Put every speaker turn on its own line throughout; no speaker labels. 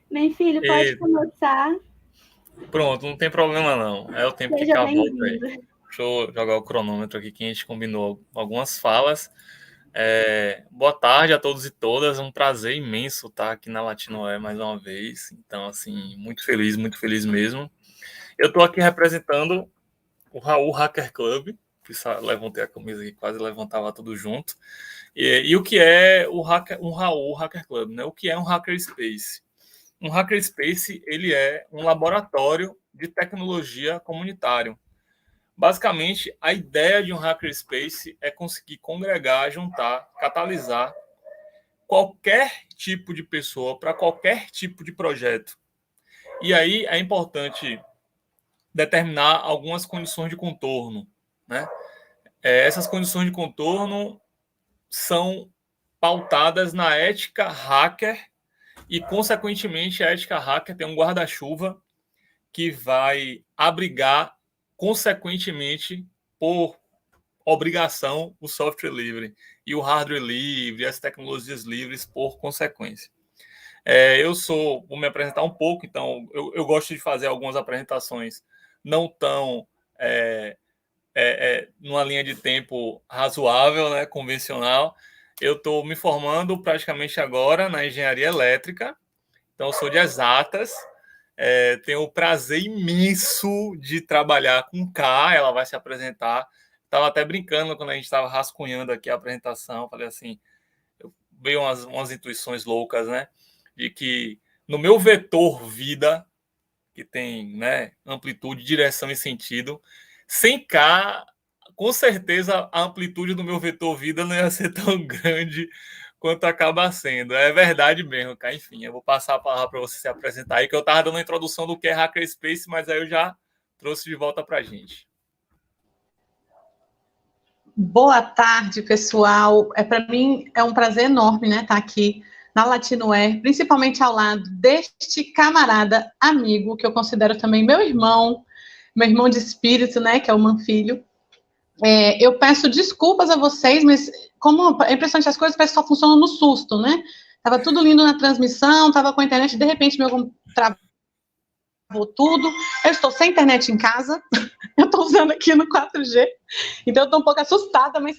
Meu filho, pode
E
começar.
pronto, não tem problema não. É o tempo que
Seja
cá volta aí.
bem-vindo.
Deixa eu jogar o cronômetro aqui que a gente combinou algumas falas. Boa tarde a todos e todas. Um prazer imenso estar aqui na Latinoé mais uma vez. Então, assim, muito feliz mesmo. Eu estou aqui representando o Raul Hacker Club, que levantei a camisa aqui, quase levantava tudo junto. E o que é um Raul Hacker Club, né? O que é um Hackerspace? Um Hackerspace, ele é um laboratório de tecnologia comunitário. Basicamente, a ideia de um Hackerspace é conseguir congregar, juntar, catalisar qualquer tipo de pessoa para qualquer tipo de projeto. E aí é importante determinar algumas condições de contorno, né? Essas condições de contorno são pautadas na ética hacker e, consequentemente, a ética hacker tem um guarda-chuva que vai abrigar, consequentemente, por obrigação, o software livre e o hardware livre, as tecnologias livres por consequência. Vou me apresentar um pouco, então eu gosto de fazer algumas apresentações não tão numa linha de tempo razoável, né, convencional. Eu estou me formando praticamente agora na engenharia elétrica, então eu sou de exatas. Tenho o prazer imenso de trabalhar com K, ela vai se apresentar. Estava até brincando quando a gente estava rascunhando aqui a apresentação, falei assim, veio umas intuições loucas, né? De que no meu vetor vida, que tem, né, amplitude, direção e sentido, sem K, com certeza a amplitude do meu vetor vida não ia ser tão grande quanto acaba sendo. É verdade mesmo, cara. Enfim, eu vou passar a palavra para você se apresentar aí, que eu estava dando a introdução do que é Hackerspace, mas aí eu já trouxe de volta para a gente.
Boa tarde, pessoal. Para mim é um prazer enorme, né, estar aqui na Latinoé, principalmente ao lado deste camarada amigo que eu considero também meu irmão de espírito, né, que é o Manfilho. Eu peço desculpas a vocês, mas como é impressionante, as coisas parece que só funcionam no susto, né? Tava tudo lindo na transmissão, tava com a internet, de repente meu travou tudo. Eu estou sem internet em casa, eu estou usando aqui no 4G, então eu estou um pouco assustada, mas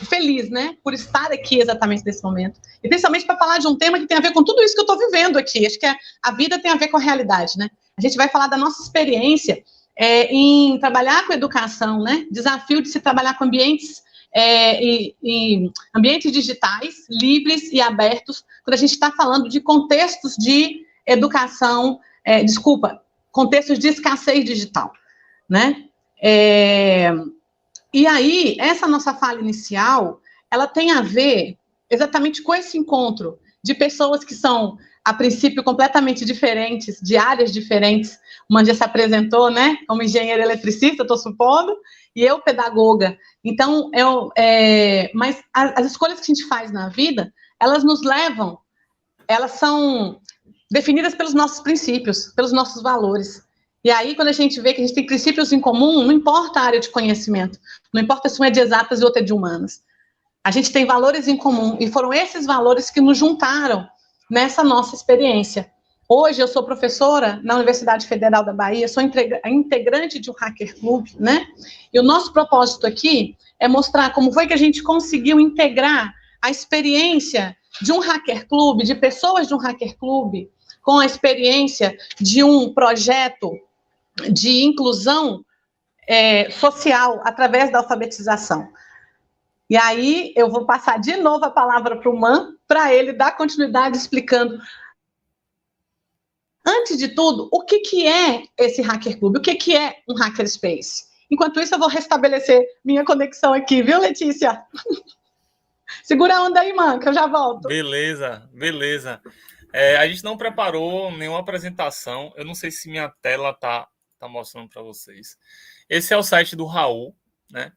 feliz, né, por estar aqui exatamente nesse momento. E principalmente para falar de um tema que tem a ver com tudo isso que eu estou vivendo aqui. Acho que a vida tem a ver com a realidade, né? A gente vai falar da nossa experiência em trabalhar com educação, né? Desafio de se trabalhar com ambientes ambientes digitais, livres e abertos, quando a gente está falando de contextos de educação, contextos de escassez digital, né? E aí, essa nossa fala inicial, ela tem a ver exatamente com esse encontro de pessoas que são, a princípio, completamente diferentes, de áreas diferentes. O Mandia se apresentou, né, como engenheiro eletricista, estou supondo, e eu, pedagoga. Então, mas as escolhas que a gente faz na vida, elas nos levam, elas são definidas pelos nossos princípios, pelos nossos valores. E aí, quando a gente vê que a gente tem princípios em comum, não importa a área de conhecimento, não importa se uma é de exatas e outra é de humanas. A gente tem valores em comum, e foram esses valores que nos juntaram nessa nossa experiência. Hoje eu sou professora na Universidade Federal da Bahia, sou integrante de um Hacker Club, né? E o nosso propósito aqui é mostrar como foi que a gente conseguiu integrar a experiência de um Hacker Club, de pessoas de um Hacker Club, com a experiência de um projeto de inclusão social através da alfabetização. E aí eu vou passar de novo a palavra para o Man, para ele dar continuidade explicando, antes de tudo, o que é esse Hacker Club, o que é um Hackerspace. Enquanto isso, eu vou restabelecer minha conexão aqui, viu, Letícia? Segura a onda aí, Man, que eu já volto.
Beleza, beleza. A gente não preparou nenhuma apresentação. Eu não sei se minha tela tá mostrando para vocês. Esse é o site do Raul, né?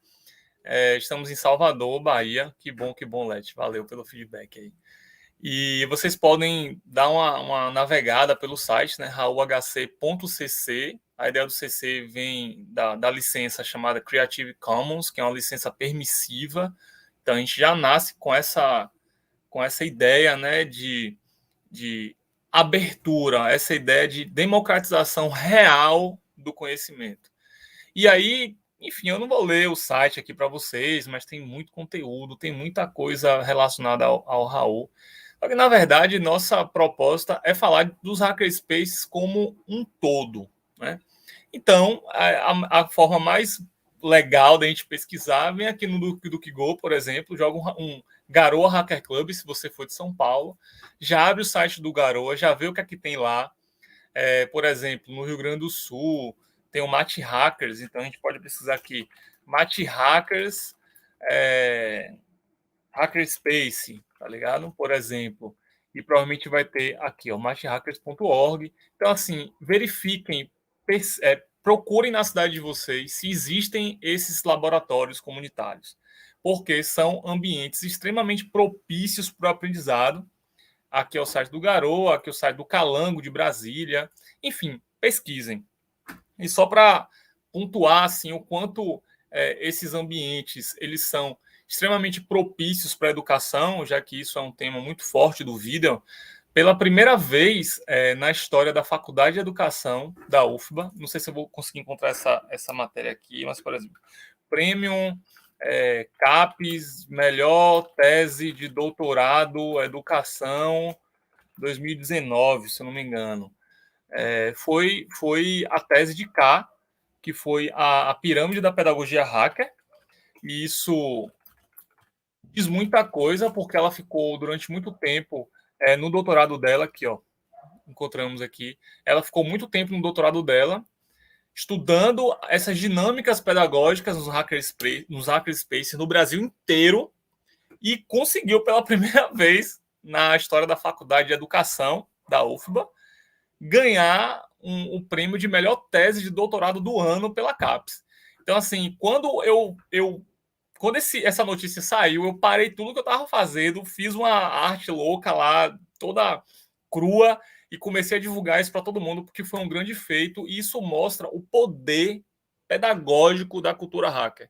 Estamos em Salvador, Bahia. Que bom, Leti. Valeu pelo feedback aí. E vocês podem dar uma navegada pelo site, né? raulhc.cc. A ideia do CC vem da licença chamada Creative Commons, que é uma licença permissiva. Então a gente já nasce com essa ideia, né, de abertura, essa ideia de democratização real do conhecimento. E aí, enfim, eu não vou ler o site aqui para vocês, mas tem muito conteúdo, tem muita coisa relacionada ao Raul. Só que, na verdade, nossa proposta é falar dos hackerspaces como um todo, né? Então, a forma mais legal da gente pesquisar vem aqui no DuckDuckGo, por exemplo, joga um Garoa Hacker Club, se você for de São Paulo, já abre o site do Garoa, já vê o que é que tem lá. Por exemplo, no Rio Grande do Sul, tem o Mate Hackers, então a gente pode pesquisar aqui, Mate Hackers, Hackerspace, tá ligado? Por exemplo, e provavelmente vai ter aqui, ó, matehackers.org. Então, assim, verifiquem, procurem na cidade de vocês se existem esses laboratórios comunitários, porque são ambientes extremamente propícios para o aprendizado. Aqui é o site do Garoa, aqui é o site do Calango de Brasília. Enfim, pesquisem. E só para pontuar assim, o quanto esses ambientes eles são extremamente propícios para a educação, já que isso é um tema muito forte do vídeo. Pela primeira vez na história da Faculdade de Educação da UFBA, não sei se eu vou conseguir encontrar essa matéria aqui, mas, por exemplo, Premium CAPES, melhor tese de doutorado, educação, 2019, se eu não me engano. Foi a tese de K, que foi a pirâmide da pedagogia hacker, e isso diz muita coisa, porque ela ficou durante muito tempo no doutorado dela, aqui, ó, encontramos aqui, ela ficou muito tempo no doutorado dela, estudando essas dinâmicas pedagógicas nos hackerspaces no Brasil inteiro, e conseguiu pela primeira vez na história da Faculdade de Educação da UFBA ganhar o prêmio de melhor tese de doutorado do ano pela CAPES. Então, assim, quando essa notícia saiu, eu parei tudo que eu estava fazendo, fiz uma arte louca lá, toda crua, e comecei a divulgar isso para todo mundo, porque foi um grande feito, e isso mostra o poder pedagógico da cultura hacker.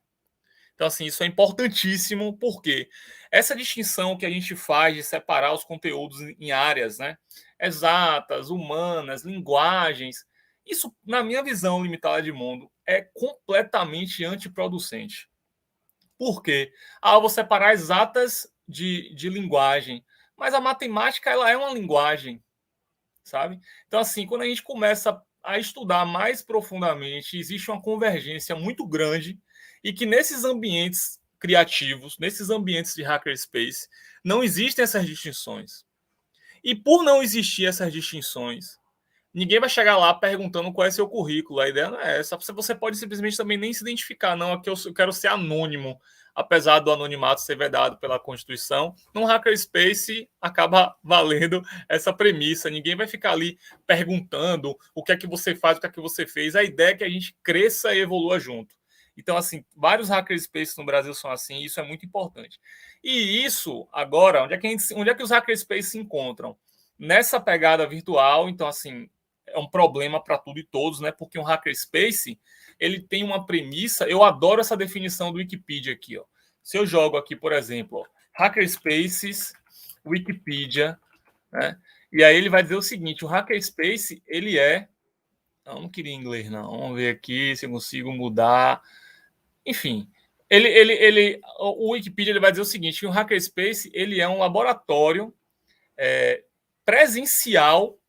Então, assim, isso é importantíssimo, porque essa distinção que a gente faz de separar os conteúdos em áreas, né, exatas, humanas, linguagens, isso, na minha visão limitada de mundo, é completamente antiproducente. Por quê? Eu vou separar exatas de linguagem, mas a matemática ela é uma linguagem, sabe? Então, assim, quando a gente começa a estudar mais profundamente, existe uma convergência muito grande e que nesses ambientes criativos, nesses ambientes de hackerspace, não existem essas distinções. E por não existir essas distinções, ninguém vai chegar lá perguntando qual é seu currículo. A ideia não é essa. Você pode simplesmente também nem se identificar. Não, aqui eu quero ser anônimo, apesar do anonimato ser vedado pela Constituição. Num hackerspace acaba valendo essa premissa. Ninguém vai ficar ali perguntando o que é que você faz, o que é que você fez. A ideia é que a gente cresça e evolua junto. Então, assim, vários hackerspaces no Brasil são assim, e isso é muito importante. E isso, agora, onde é que os hackerspaces se encontram? Nessa pegada virtual, então, assim, é um problema para tudo e todos, né? Porque um hackerspace, ele tem uma premissa, eu adoro essa definição do Wikipedia aqui, ó. Se eu jogo aqui, por exemplo, ó, hackerspaces, Wikipedia, né? E aí ele vai dizer o seguinte, o hackerspace, ele é... não queria inglês, não. Vamos ver aqui se eu consigo mudar. Enfim, o Wikipedia ele vai dizer o seguinte, que o hackerspace, ele é um laboratório presencial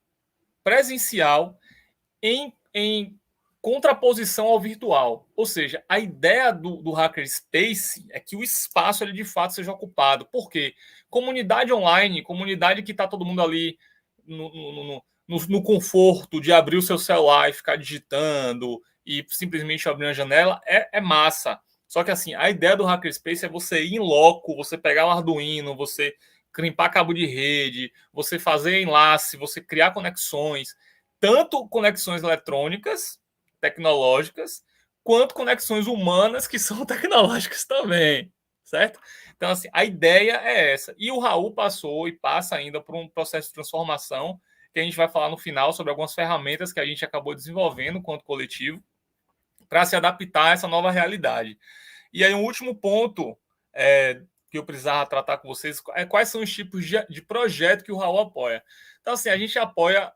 em contraposição ao virtual. Ou seja, a ideia do hackerspace é que o espaço ele de fato seja ocupado. Por quê? Comunidade online, comunidade que está todo mundo ali no conforto de abrir o seu celular e ficar digitando e simplesmente abrir uma janela, é massa. Só que assim, a ideia do hackerspace é você ir em loco, você pegar o Arduino, você crimpar cabo de rede, você fazer enlace, você criar conexões, tanto conexões eletrônicas, tecnológicas, quanto conexões humanas, que são tecnológicas também, certo? Então, assim, a ideia é essa. E o Raul passou e passa ainda por um processo de transformação, que a gente vai falar no final sobre algumas ferramentas que a gente acabou desenvolvendo quanto coletivo, para se adaptar a essa nova realidade. E aí, um último ponto que eu precisava tratar com vocês é quais são os tipos de projeto que o Raul apoia. Então, assim, a gente apoia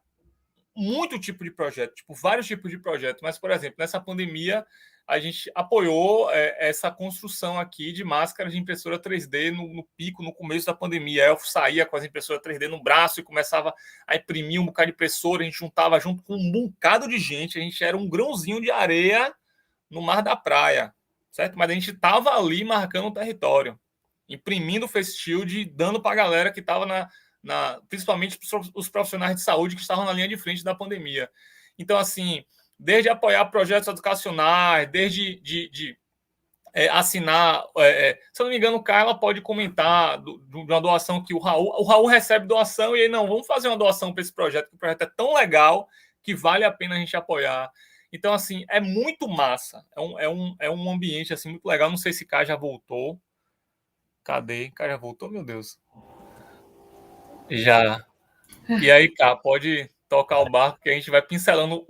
muito tipo de projeto, tipo, vários tipos de projeto, mas, por exemplo, nessa pandemia, a gente apoiou essa construção aqui de máscaras de impressora 3D no pico, no começo da pandemia. Eu saía com as impressoras 3D no braço e começava a imprimir um bocado de impressora, a gente juntava junto com um bocado de gente, a gente era um grãozinho de areia no mar da praia, certo? Mas a gente estava ali marcando o território, imprimindo o face shield, dando para a galera que estava principalmente os profissionais de saúde que estavam na linha de frente da pandemia. Então, assim, desde apoiar projetos educacionais, desde assinar, se eu não me engano, Carla pode comentar de uma doação que o Raul recebe doação e aí, não, vamos fazer uma doação para esse projeto, que o projeto é tão legal que vale a pena a gente apoiar. Então, assim, é muito massa, é um ambiente assim, muito legal. Não sei se Cá já voltou. Cadê? Cá já voltou, meu Deus. Já. E aí, Cá, pode tocar o barco que a gente vai pincelando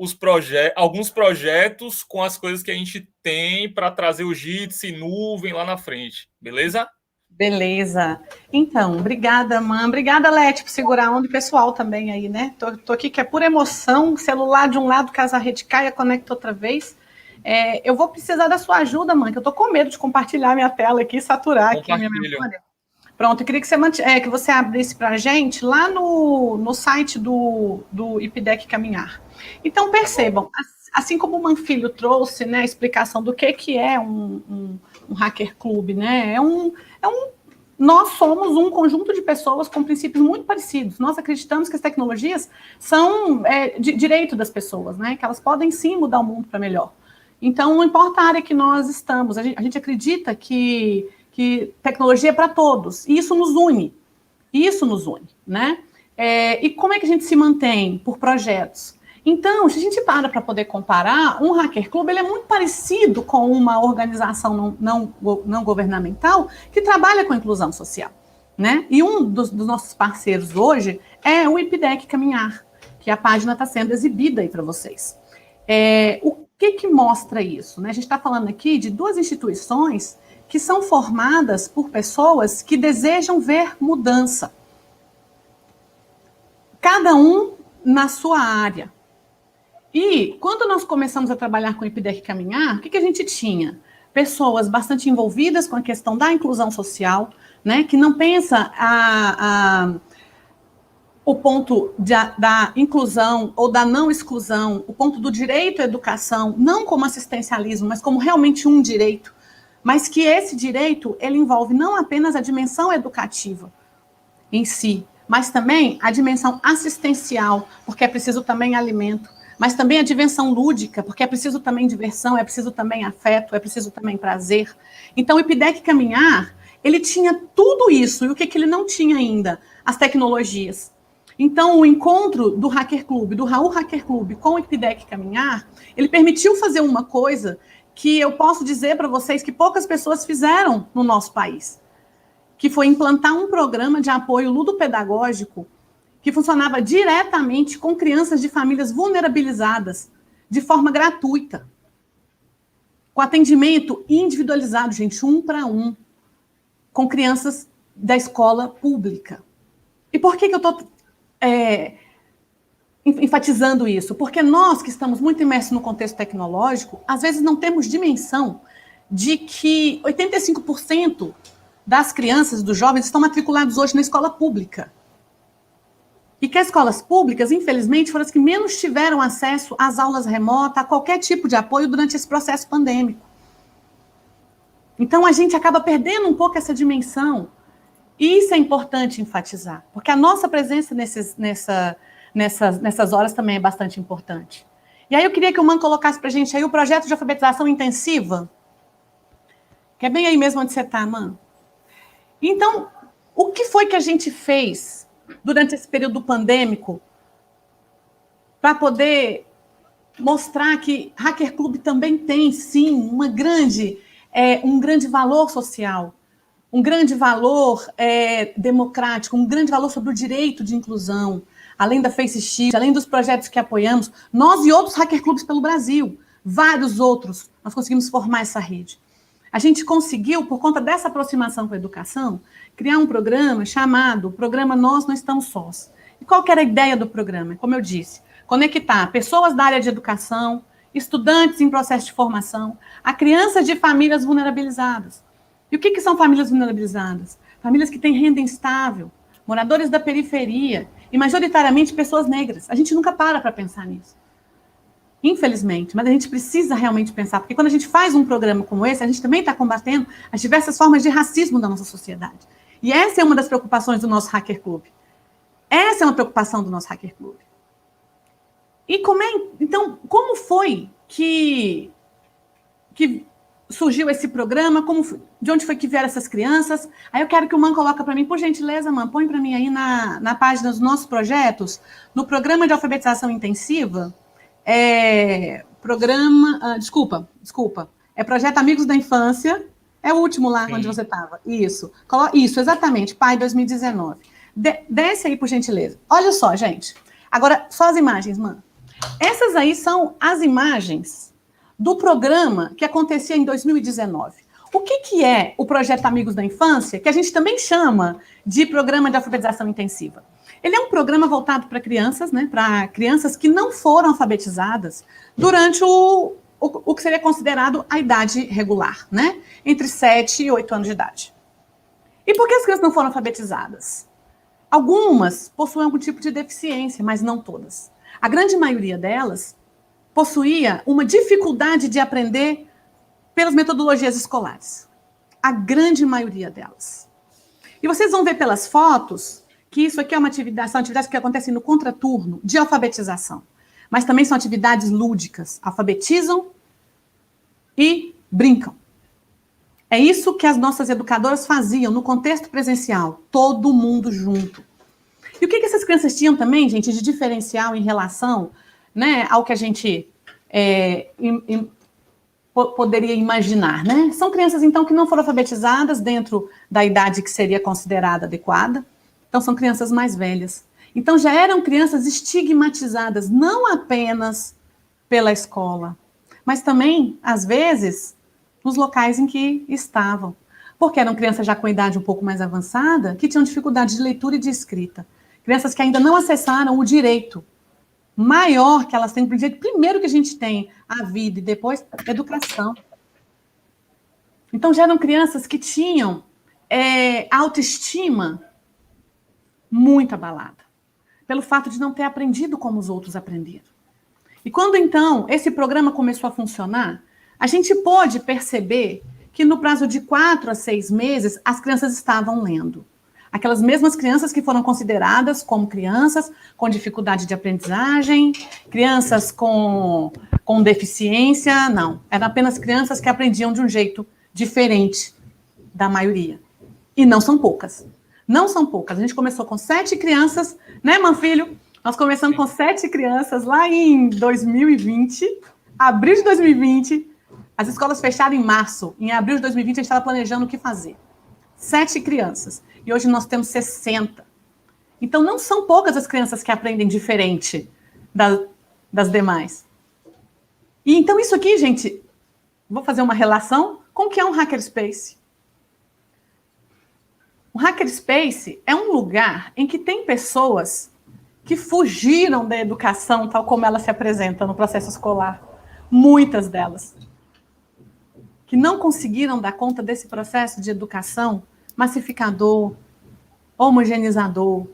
alguns projetos com as coisas que a gente tem para trazer o Jitsi, nuvem lá na frente. Beleza?
Beleza. Então, obrigada, Man. Obrigada, Leti, por segurar a onda, e pessoal também aí, né? Tô aqui que é pura emoção, celular de um lado, caso a rede caia, conecta outra vez. Eu vou precisar da sua ajuda, Man, que eu tô com medo de compartilhar minha tela aqui, saturar aqui a minha memória. Pronto, eu queria que você abrisse para a gente lá no site do IPDEC Caminhar. Então, percebam, assim como o Manfilho trouxe, né, a explicação do que é um hacker club, né, nós somos um conjunto de pessoas com princípios muito parecidos. Nós acreditamos que as tecnologias são de direito das pessoas, né, que elas podem sim mudar o mundo para melhor. Então, não importa a área que nós estamos, a gente acredita que tecnologia é para todos, e isso nos une, né? E como é que a gente se mantém? Por projetos. Então, se a gente para poder comparar, um hacker club ele é muito parecido com uma organização não governamental que trabalha com inclusão social, né? E um dos nossos parceiros hoje é o IPDEC Caminhar, que a página está sendo exibida aí para vocês. O que mostra isso? Né? A gente está falando aqui de duas instituições que são formadas por pessoas que desejam ver mudança. Cada um na sua área. E quando nós começamos a trabalhar com o IPDEC Caminhar, o que a gente tinha? Pessoas bastante envolvidas com a questão da inclusão social, né, que não pensa o ponto da inclusão ou da não exclusão, o ponto do direito à educação, não como assistencialismo, mas como realmente um direito, mas que esse direito, ele envolve não apenas a dimensão educativa em si, mas também a dimensão assistencial, porque é preciso também alimento, mas também a dimensão lúdica, porque é preciso também diversão, é preciso também afeto, é preciso também prazer. Então, o IPDEC Caminhar, ele tinha tudo isso, e o que ele não tinha ainda? As tecnologias. Então, o encontro do Hacker Club, do Raul Hacker Club com o IPDEC Caminhar, ele permitiu fazer uma coisa que eu posso dizer para vocês que poucas pessoas fizeram no nosso país, que foi implantar um programa de apoio ludopedagógico que funcionava diretamente com crianças de famílias vulnerabilizadas, de forma gratuita, com atendimento individualizado, gente, 1 para 1, com crianças da escola pública. E por que eu estou enfatizando isso? Porque nós, que estamos muito imersos no contexto tecnológico, às vezes não temos dimensão de que 85% das crianças, dos jovens, estão matriculados hoje na escola pública. E que as escolas públicas, infelizmente, foram as que menos tiveram acesso às aulas remotas, a qualquer tipo de apoio durante esse processo pandêmico. Então, a gente acaba perdendo um pouco essa dimensão. E isso é importante enfatizar, porque a nossa presença nessas horas também é bastante importante. E aí eu queria que o Man colocasse para a gente aí o projeto de alfabetização intensiva, que é bem aí mesmo onde você está, Man. Então, o que foi que a gente fez durante esse período pandêmico para poder mostrar que Hacker Club também tem, sim, um grande valor social, um grande valor democrático, um grande valor sobre o direito de inclusão, além da Face Shield, além dos projetos que apoiamos, nós e outros Hacker Clubs pelo Brasil, vários outros, nós conseguimos formar essa rede. a gente conseguiu, por conta dessa aproximação com a educação, criar um programa chamado Programa Nós Não Estamos Sós. E qual que era a ideia do programa? Como eu disse, conectar pessoas da área de educação, estudantes em processo de formação, a crianças de famílias vulnerabilizadas. E o que são famílias vulnerabilizadas? Famílias que têm renda instável, moradores da periferia e, majoritariamente, pessoas negras. A gente nunca para pensar nisso. Infelizmente, mas a gente precisa realmente pensar, porque quando a gente faz um programa como esse, a gente também está combatendo as diversas formas de racismo da nossa sociedade. E essa é uma das preocupações do nosso Hacker Club. Essa é uma preocupação do nosso Hacker Club. E então, como foi que surgiu esse programa? De onde foi que vieram essas crianças? Aí eu quero que o Man coloque para mim, por gentileza, Man, põe para mim aí na página dos nossos projetos, no programa de alfabetização intensiva, desculpa, é Projeto Amigos da Infância, é o último lá. Sim. Onde você estava. Isso, exatamente, PAI 2019. Desce aí, por gentileza. Olha só, gente. Agora, só as imagens, Man. Essas aí são as imagens do programa que acontecia em 2019. O que é o Projeto Amigos da Infância, que a gente também chama de Programa de Alfabetização Intensiva? Ele é um programa voltado para crianças, né, para crianças que não foram alfabetizadas durante o que seria considerado a idade regular, né, entre 7 e 8 anos de idade. E por que as crianças não foram alfabetizadas? Algumas possuem algum tipo de deficiência, mas não todas. A grande maioria delas possuía uma dificuldade de aprender pelas metodologias escolares. A grande maioria delas. E vocês vão ver pelas fotos que isso aqui são atividades que acontecem no contraturno de alfabetização. Mas também são atividades lúdicas. Alfabetizam e brincam. É isso que as nossas educadoras faziam no contexto presencial. Todo mundo junto. E o que essas crianças tinham também, gente, de diferencial em relação, né, ao que a gente poderia imaginar, né? São crianças, então, que não foram alfabetizadas dentro da idade que seria considerada adequada. Então, são crianças mais velhas. Então, já eram crianças estigmatizadas, não apenas pela escola, mas também, às vezes, nos locais em que estavam. Porque eram crianças já com idade um pouco mais avançada, que tinham dificuldade de leitura e de escrita. Crianças que ainda não acessaram o direito maior que elas têm, primeiro que a gente tem a vida e depois a educação. Então, já eram crianças que tinham autoestima muito abalada, pelo fato de não ter aprendido como os outros aprenderam. E quando, então, esse programa começou a funcionar, a gente pôde perceber que no prazo de 4 a 6 meses, as crianças estavam lendo. Aquelas mesmas crianças que foram consideradas como crianças com dificuldade de aprendizagem, crianças com deficiência, não. Eram apenas crianças que aprendiam de um jeito diferente da maioria. E não são poucas. Não são poucas. A gente começou com 7 crianças, né, Manfilho? Nós começamos com 7 crianças lá em 2020, abril de 2020. As escolas fecharam em março. Em abril de 2020, a gente estava planejando o que fazer. 7 crianças. E hoje nós temos 60. Então, não são poucas as crianças que aprendem diferente das demais. E então, isso aqui, gente, vou fazer uma relação com o que é um hackerspace. O hackerspace é um lugar em que tem pessoas que fugiram da educação tal como ela se apresenta no processo escolar. Muitas delas. Que não conseguiram dar conta desse processo de educação massificador, homogeneizador.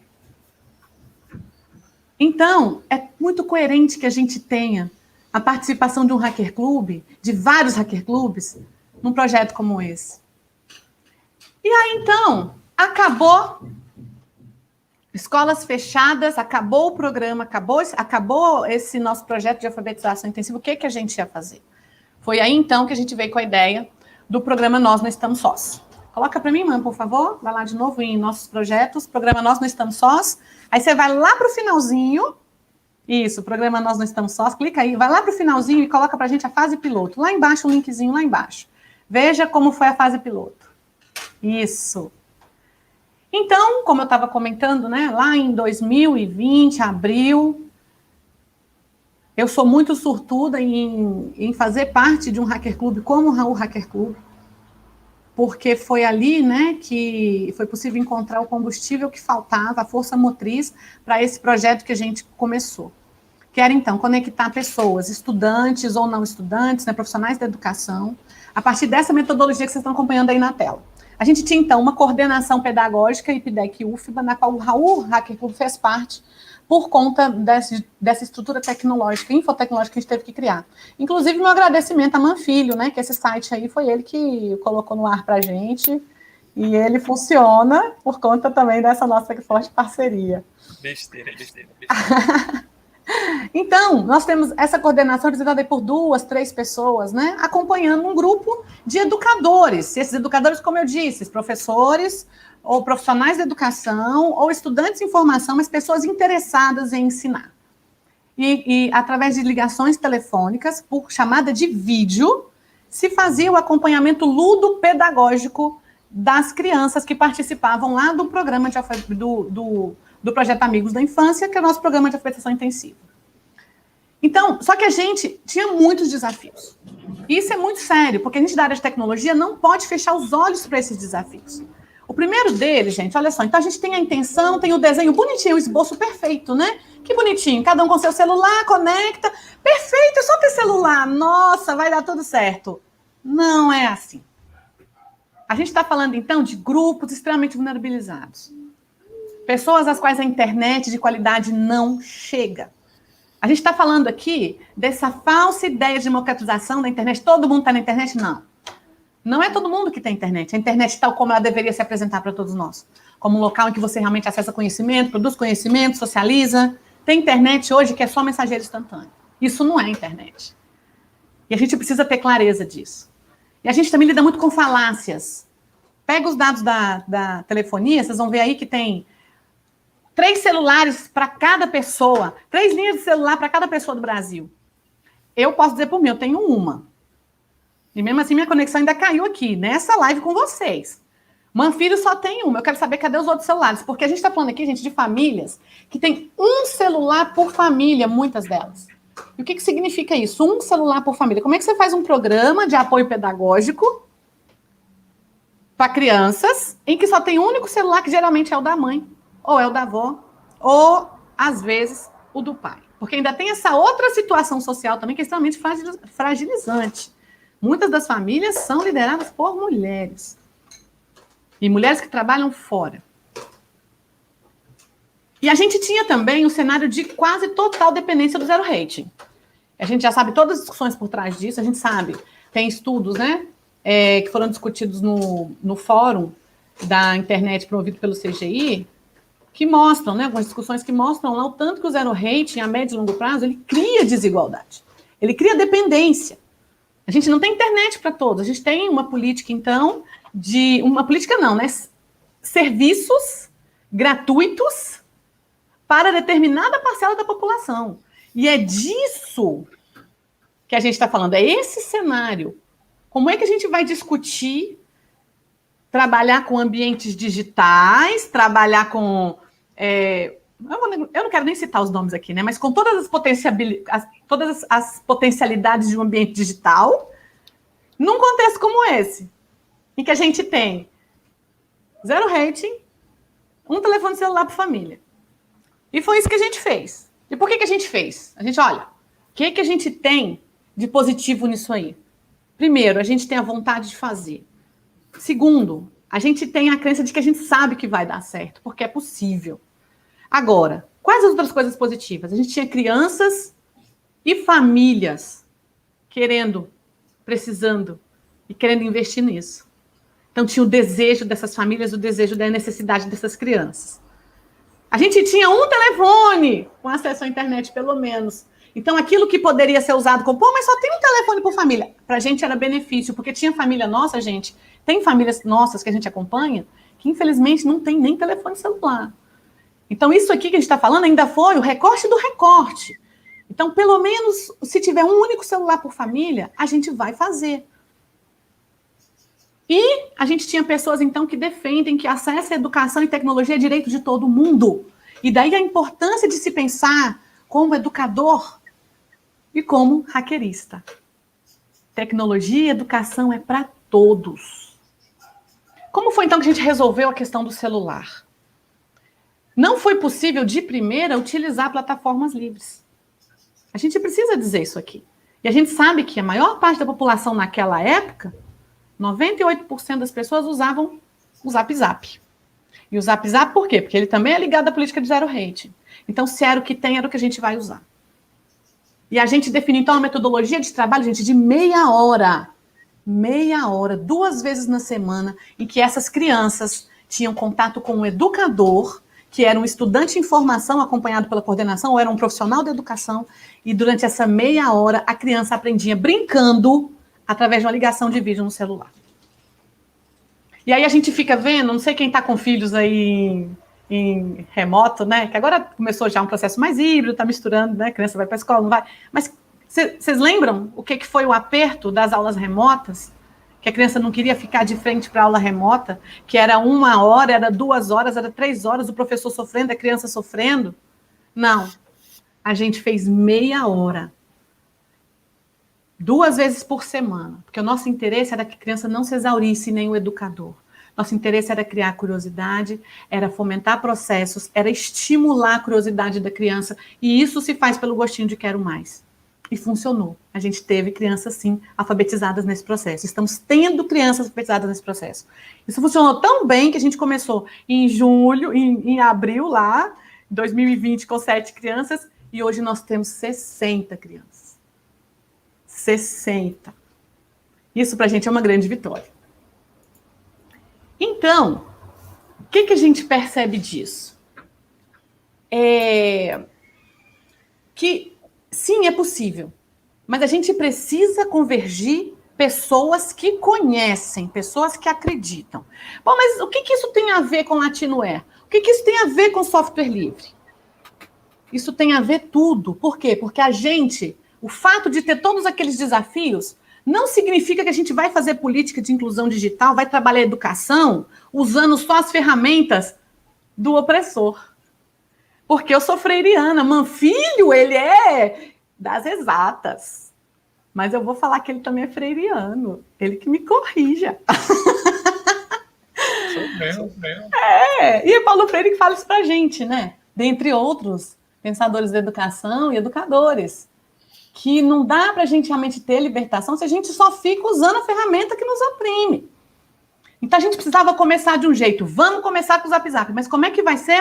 Então, é muito coerente que a gente tenha a participação de um hacker club, de vários hacker clubes, num projeto como esse. E aí, então, acabou escolas fechadas, acabou o programa, acabou esse nosso projeto de alfabetização intensiva. O que a gente ia fazer? Foi aí, então, que a gente veio com a ideia do programa Nós Não Estamos Sós. Coloca para mim, mãe, por favor. Vai lá de novo em nossos projetos. Programa Nós Não Estamos Sós. Aí você vai lá para o finalzinho. Isso, programa Nós Não Estamos Sós. Clica aí, vai lá para o finalzinho e coloca para a gente a fase piloto. Lá embaixo, um linkzinho lá embaixo. Veja como foi a fase piloto. Isso. Então, como eu estava comentando, né, lá em 2020, abril, eu sou muito sortuda em fazer parte de um hacker club como o Raul Hacker Club. porque foi ali, né, que foi possível encontrar o combustível que faltava, a força motriz para esse projeto que a gente começou. Que era, então, conectar pessoas, estudantes ou não estudantes, né, profissionais da educação, a partir dessa metodologia que vocês estão acompanhando aí na tela. A gente tinha, então, uma coordenação pedagógica, IPDEC-UFBA, na qual o Raul Hacker Club fez parte, por conta dessa estrutura tecnológica, infotecnológica que a gente teve que criar. Inclusive, meu agradecimento a Manfilho, né, que esse site aí foi ele que colocou no ar para a gente, e ele funciona por conta também dessa nossa forte parceria.
Besteira.
Então, nós temos essa coordenação representada por 2, 3 pessoas, né, acompanhando um grupo de educadores. Esses educadores, como eu disse, professores ou profissionais da educação ou estudantes em formação, mas pessoas interessadas em ensinar. E através de ligações telefônicas, por chamada de vídeo, se fazia o acompanhamento ludopedagógico das crianças que participavam lá do programa do Projeto Amigos da Infância, que é o nosso programa de alfabetização intensiva. Então, só que a gente tinha muitos desafios. E isso é muito sério, porque a gente da área de tecnologia não pode fechar os olhos para esses desafios. O primeiro deles, gente, olha só, então a gente tem a intenção, tem o desenho bonitinho, o esboço perfeito, né? Que bonitinho, cada um com seu celular, conecta, perfeito, é só ter celular, nossa, vai dar tudo certo. Não é assim. A gente está falando, então, de grupos extremamente vulnerabilizados. Pessoas às quais a internet de qualidade não chega. A gente está falando aqui dessa falsa ideia de democratização da internet. Todo mundo está na internet? Não. Não é todo mundo que tem internet. A internet tal como ela deveria se apresentar para todos nós. Como um local em que você realmente acessa conhecimento, produz conhecimento, socializa. Tem internet hoje que é só mensageiro instantâneo. Isso não é internet. E a gente precisa ter clareza disso. E a gente também lida muito com falácias. Pega os dados da telefonia, vocês vão ver aí que tem 3 celulares para cada pessoa, 3 linhas de celular para cada pessoa do Brasil. Eu posso dizer por mim, eu tenho uma. E mesmo assim, minha conexão ainda caiu aqui, nessa live com vocês. Manfilho só tem uma. Eu quero saber cadê os outros celulares. Porque a gente está falando aqui, gente, de famílias que tem um celular por família, muitas delas. E o que significa isso? Um celular por família. Como é que você faz um programa de apoio pedagógico para crianças em que só tem um único celular, que geralmente é o da mãe, ou é o da avó, ou, às vezes, o do pai? Porque ainda tem essa outra situação social também que é extremamente fragilizante. Muitas das famílias são lideradas por mulheres. E mulheres que trabalham fora. E a gente tinha também o cenário de quase total dependência do zero rating. A gente já sabe todas as discussões por trás disso, a gente sabe. Tem estudos, né, que foram discutidos no fórum da internet promovido pelo CGI, que mostram, né, algumas discussões que mostram lá o tanto que o zero rating, a médio e longo prazo, ele cria desigualdade. Ele cria dependência. A gente não tem internet para todos. A gente tem uma política, então, uma política não, né? Serviços gratuitos para determinada parcela da população. E é disso que a gente está falando. É esse cenário. Como é que a gente vai discutir, trabalhar com ambientes digitais, trabalhar com... eu não quero nem citar os nomes aqui, né? Mas com todas as potencialidades de um ambiente digital, num contexto como esse, em que a gente tem zero rating, um telefone celular por família. E foi isso que a gente fez. E por que a gente fez? A gente, olha, o que a gente tem de positivo nisso aí? Primeiro, a gente tem a vontade de fazer. Segundo, a gente tem a crença de que a gente sabe que vai dar certo, porque é possível. Agora, quais as outras coisas positivas? A gente tinha crianças e famílias querendo, precisando e querendo investir nisso. Então, tinha o desejo dessas famílias, o desejo da necessidade dessas crianças. A gente tinha um telefone com acesso à internet, pelo menos. Então, aquilo que poderia ser usado como, mas só tem um telefone por família. Para a gente era benefício, porque tinha família nossa, gente, tem famílias nossas que a gente acompanha, que infelizmente não tem nem telefone celular. Então, isso aqui que a gente está falando ainda foi o recorte do recorte. Então, pelo menos, se tiver um único celular por família, a gente vai fazer. E a gente tinha pessoas, então, que defendem que acesso à educação e tecnologia é direito de todo mundo. E daí a importância de se pensar como educador e como hackerista. Tecnologia e educação é para todos. Como foi então que a gente resolveu a questão do celular? Não foi possível, de primeira, utilizar plataformas livres. A gente precisa dizer isso aqui. E a gente sabe que a maior parte da população naquela época, 98% das pessoas usavam o Zap Zap. E o Zap Zap por quê? Porque ele também é ligado à política de zero rating. Então, se era o que tem, era o que a gente vai usar. E a gente definiu, então, uma metodologia de trabalho, gente, de meia hora, 2 vezes na semana, em que essas crianças tinham contato com um educador, que era um estudante em formação acompanhado pela coordenação, ou era um profissional da educação, e durante essa meia hora a criança aprendia brincando através de uma ligação de vídeo no celular. E aí a gente fica vendo, não sei quem está com filhos aí em remoto, né? Que agora começou já um processo mais híbrido, está misturando, né? A criança vai para a escola, não vai. Mas vocês lembram o que foi o aperto das aulas remotas? Que a criança não queria ficar de frente para a aula remota, que era 1 hora, era 2 horas, era 3 horas, o professor sofrendo, a criança sofrendo. Não. A gente fez meia hora. 2 vezes por semana. Porque o nosso interesse era que a criança não se exaurisse, nem o educador. Nosso interesse era criar curiosidade, era fomentar processos, era estimular a curiosidade da criança. E isso se faz pelo gostinho de quero mais. E funcionou. A gente teve crianças, sim, alfabetizadas nesse processo. Estamos tendo crianças alfabetizadas nesse processo. Isso funcionou tão bem que a gente começou em julho, em abril lá, 2020, com 7 crianças, e hoje nós temos 60 crianças. 60. Isso para a gente é uma grande vitória. Então, o que a gente percebe disso? Que sim, é possível, mas a gente precisa convergir pessoas que conhecem, pessoas que acreditam. Bom, mas o que isso tem a ver com Latinware? O que isso tem a ver com software livre? Isso tem a ver tudo. Por quê? Porque o fato de ter todos aqueles desafios, não significa que a gente vai fazer política de inclusão digital, vai trabalhar educação usando só as ferramentas do opressor. Porque eu sou freiriana. Manfilho, ele é das exatas. Mas eu vou falar que ele também é freiriano. Ele que me corrija.
Sou mesmo.
E é Paulo Freire que fala isso pra gente, né? Dentre outros pensadores da educação e educadores. Que não dá pra gente realmente ter libertação se a gente só fica usando a ferramenta que nos oprime. Então a gente precisava começar de um jeito. Vamos começar com o Zap Zap. Mas como é que vai ser,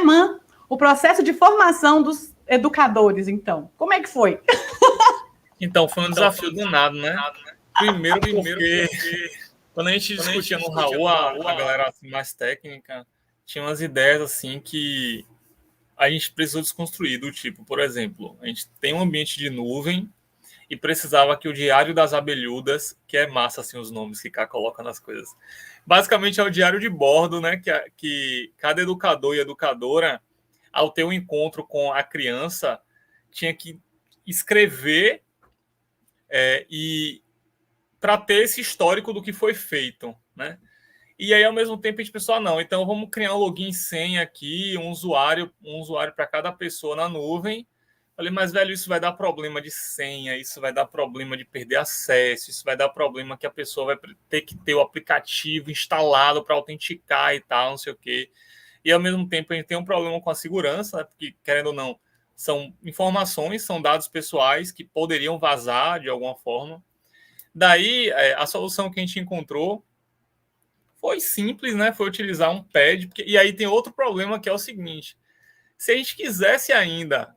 o processo de formação dos educadores, então? Como é que foi?
Então, foi um desafio danado, né? Primeiro porque quando a gente discutia no Raul, a galera assim, mais técnica tinha umas ideias assim que a gente precisou desconstruir, do tipo, por exemplo, a gente tem um ambiente de nuvem e precisava que o Diário das Abelhudas, que é massa assim os nomes que cá coloca nas coisas, basicamente é o diário de bordo, né? Que cada educador e educadora, ao ter um encontro com a criança, tinha que escrever e para ter esse histórico do que foi feito, né? E aí, ao mesmo tempo, a gente pensou, não, então vamos criar um login e senha aqui, um usuário para cada pessoa na nuvem. Falei, mas, velho, isso vai dar problema de senha, isso vai dar problema de perder acesso, isso vai dar problema que a pessoa vai ter que ter o aplicativo instalado para autenticar e tal, não sei o quê. E, ao mesmo tempo, a gente tem um problema com a segurança, né? Porque, querendo ou não, são informações, são dados pessoais que poderiam vazar de alguma forma. Daí, a solução que a gente encontrou foi simples, né? Foi utilizar um pad. E aí tem outro problema que é o seguinte: se a gente quisesse ainda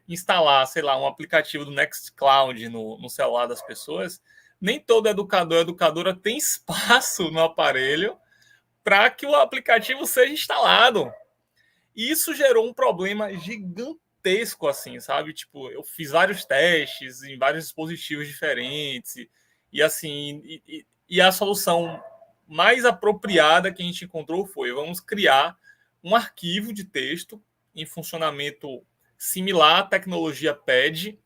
instalar, sei lá, um aplicativo do Nextcloud no celular das pessoas, nem todo educador ou educadora tem espaço no aparelho para que o aplicativo seja instalado. E isso gerou um problema gigantesco, assim, sabe? Tipo, eu fiz vários testes em vários dispositivos diferentes e assim, e a solução mais apropriada que a gente encontrou foi: vamos criar um arquivo de texto em funcionamento similar à tecnologia PAD,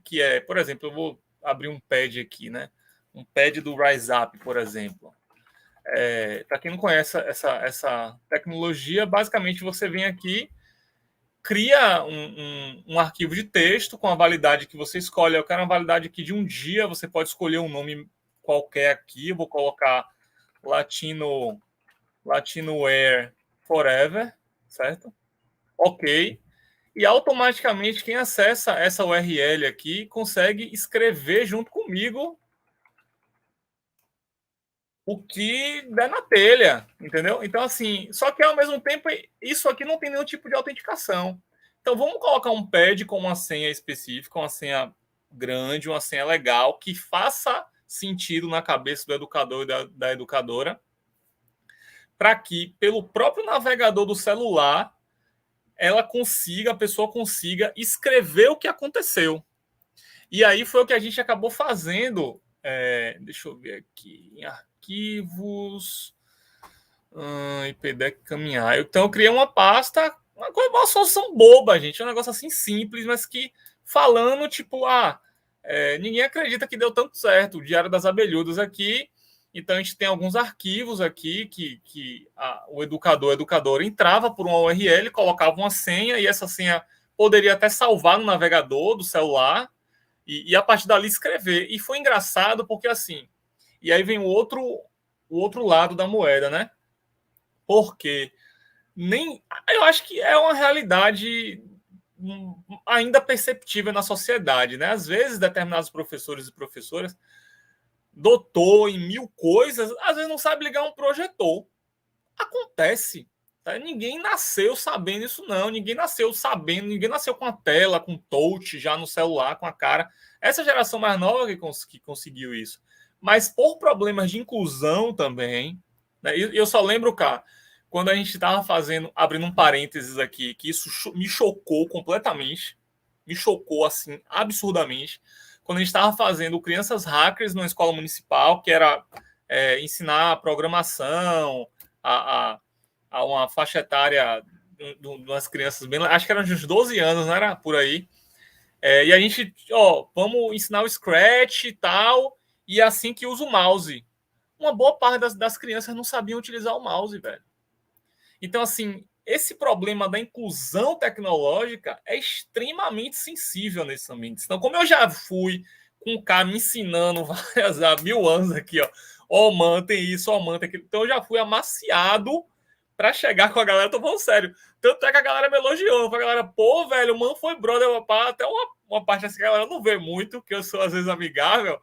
que é, por exemplo, eu vou abrir um PAD aqui, né? Um PAD do RiseUp, por exemplo. Para quem não conhece essa tecnologia, basicamente você vem aqui, cria um arquivo de texto com a validade que você escolhe. Eu quero uma validade aqui de 1 dia, você pode escolher um nome qualquer aqui, eu vou colocar Latinoware Forever, certo? Ok. E automaticamente quem acessa essa URL aqui consegue escrever junto comigo o que der na telha, entendeu? Então, assim, só que ao mesmo tempo, isso aqui não tem nenhum tipo de autenticação. Então, vamos colocar um pad com uma senha específica, uma senha grande, uma senha legal, que faça sentido na cabeça do educador e da educadora, para que, pelo próprio navegador do celular, a pessoa consiga escrever o que aconteceu. E aí foi o que a gente acabou fazendo. Deixa eu ver aqui. Em arquivos. IPDEC caminhar. Então eu criei uma pasta, uma solução boba, gente. Um negócio assim simples, mas que falando, tipo, ninguém acredita que deu tanto certo. O Diário das Abelhudas aqui. Então a gente tem alguns arquivos aqui que o educador, a educadora entrava por uma URL, colocava uma senha, e essa senha poderia até salvar no navegador do celular. E a partir dali escrever. E foi engraçado porque assim. E aí vem o outro lado da moeda, né? Porque eu acho que é uma realidade ainda perceptível na sociedade, né? Às vezes, determinados professores e professoras, doutor em 1000 coisas, às vezes não sabe ligar um projetor. Acontece. Tá? Ninguém nasceu sabendo isso, não. Ninguém nasceu sabendo, ninguém nasceu com a tela, com touch já no celular, com a cara. Essa geração mais nova que conseguiu isso. Mas por problemas de inclusão também, né? Eu só lembro, cara, quando a gente estava abrindo um parênteses aqui, que isso me chocou completamente, me chocou assim, absurdamente, quando a gente estava fazendo Crianças Hackers numa escola municipal, que era ensinar programação a uma faixa etária de umas crianças bem. Acho que eram de uns 12 anos, não era por aí. E a gente, vamos ensinar o Scratch e tal, e assim que usa o mouse. Uma boa parte das crianças não sabiam utilizar o mouse, velho. Então, assim, esse problema da inclusão tecnológica é extremamente sensível nesses ambientes. Então, como eu já fui com um cara me ensinando há 1000 anos aqui, man, tem isso, man, tem aquilo. Então, eu já fui amaciado para chegar com a galera. Tô falando sério. Tanto é que a galera me elogiou. A galera, pô, velho, o man foi brother. Até uma parte assim que a galera não vê muito, que eu sou às vezes amigável.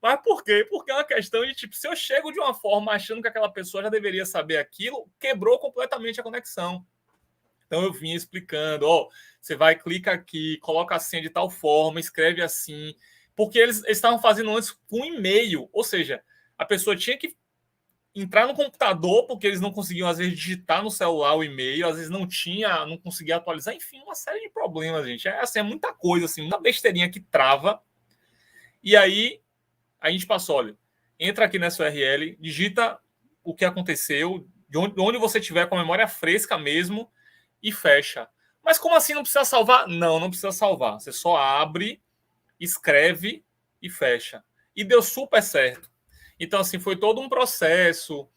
Mas por quê? Porque é uma questão de, tipo, se eu chego de uma forma achando que aquela pessoa já deveria saber aquilo, quebrou completamente a conexão. Então eu vinha explicando, você vai, clica aqui, coloca a senha de tal forma, escreve assim, porque eles estavam fazendo antes com e-mail, ou seja, a pessoa tinha que entrar no computador, porque eles não conseguiam, às vezes, digitar no celular o e-mail, às vezes não conseguia atualizar, enfim, uma série de problemas, gente. É muita coisa, assim, muita besteirinha que trava. E aí a gente passou, olha, entra aqui nessa URL, digita o que aconteceu, de onde você tiver com a memória fresca mesmo, e fecha. Mas como assim não precisa salvar? Não precisa salvar. Você só abre, escreve e fecha. E deu super certo. Então, assim, foi todo um processo,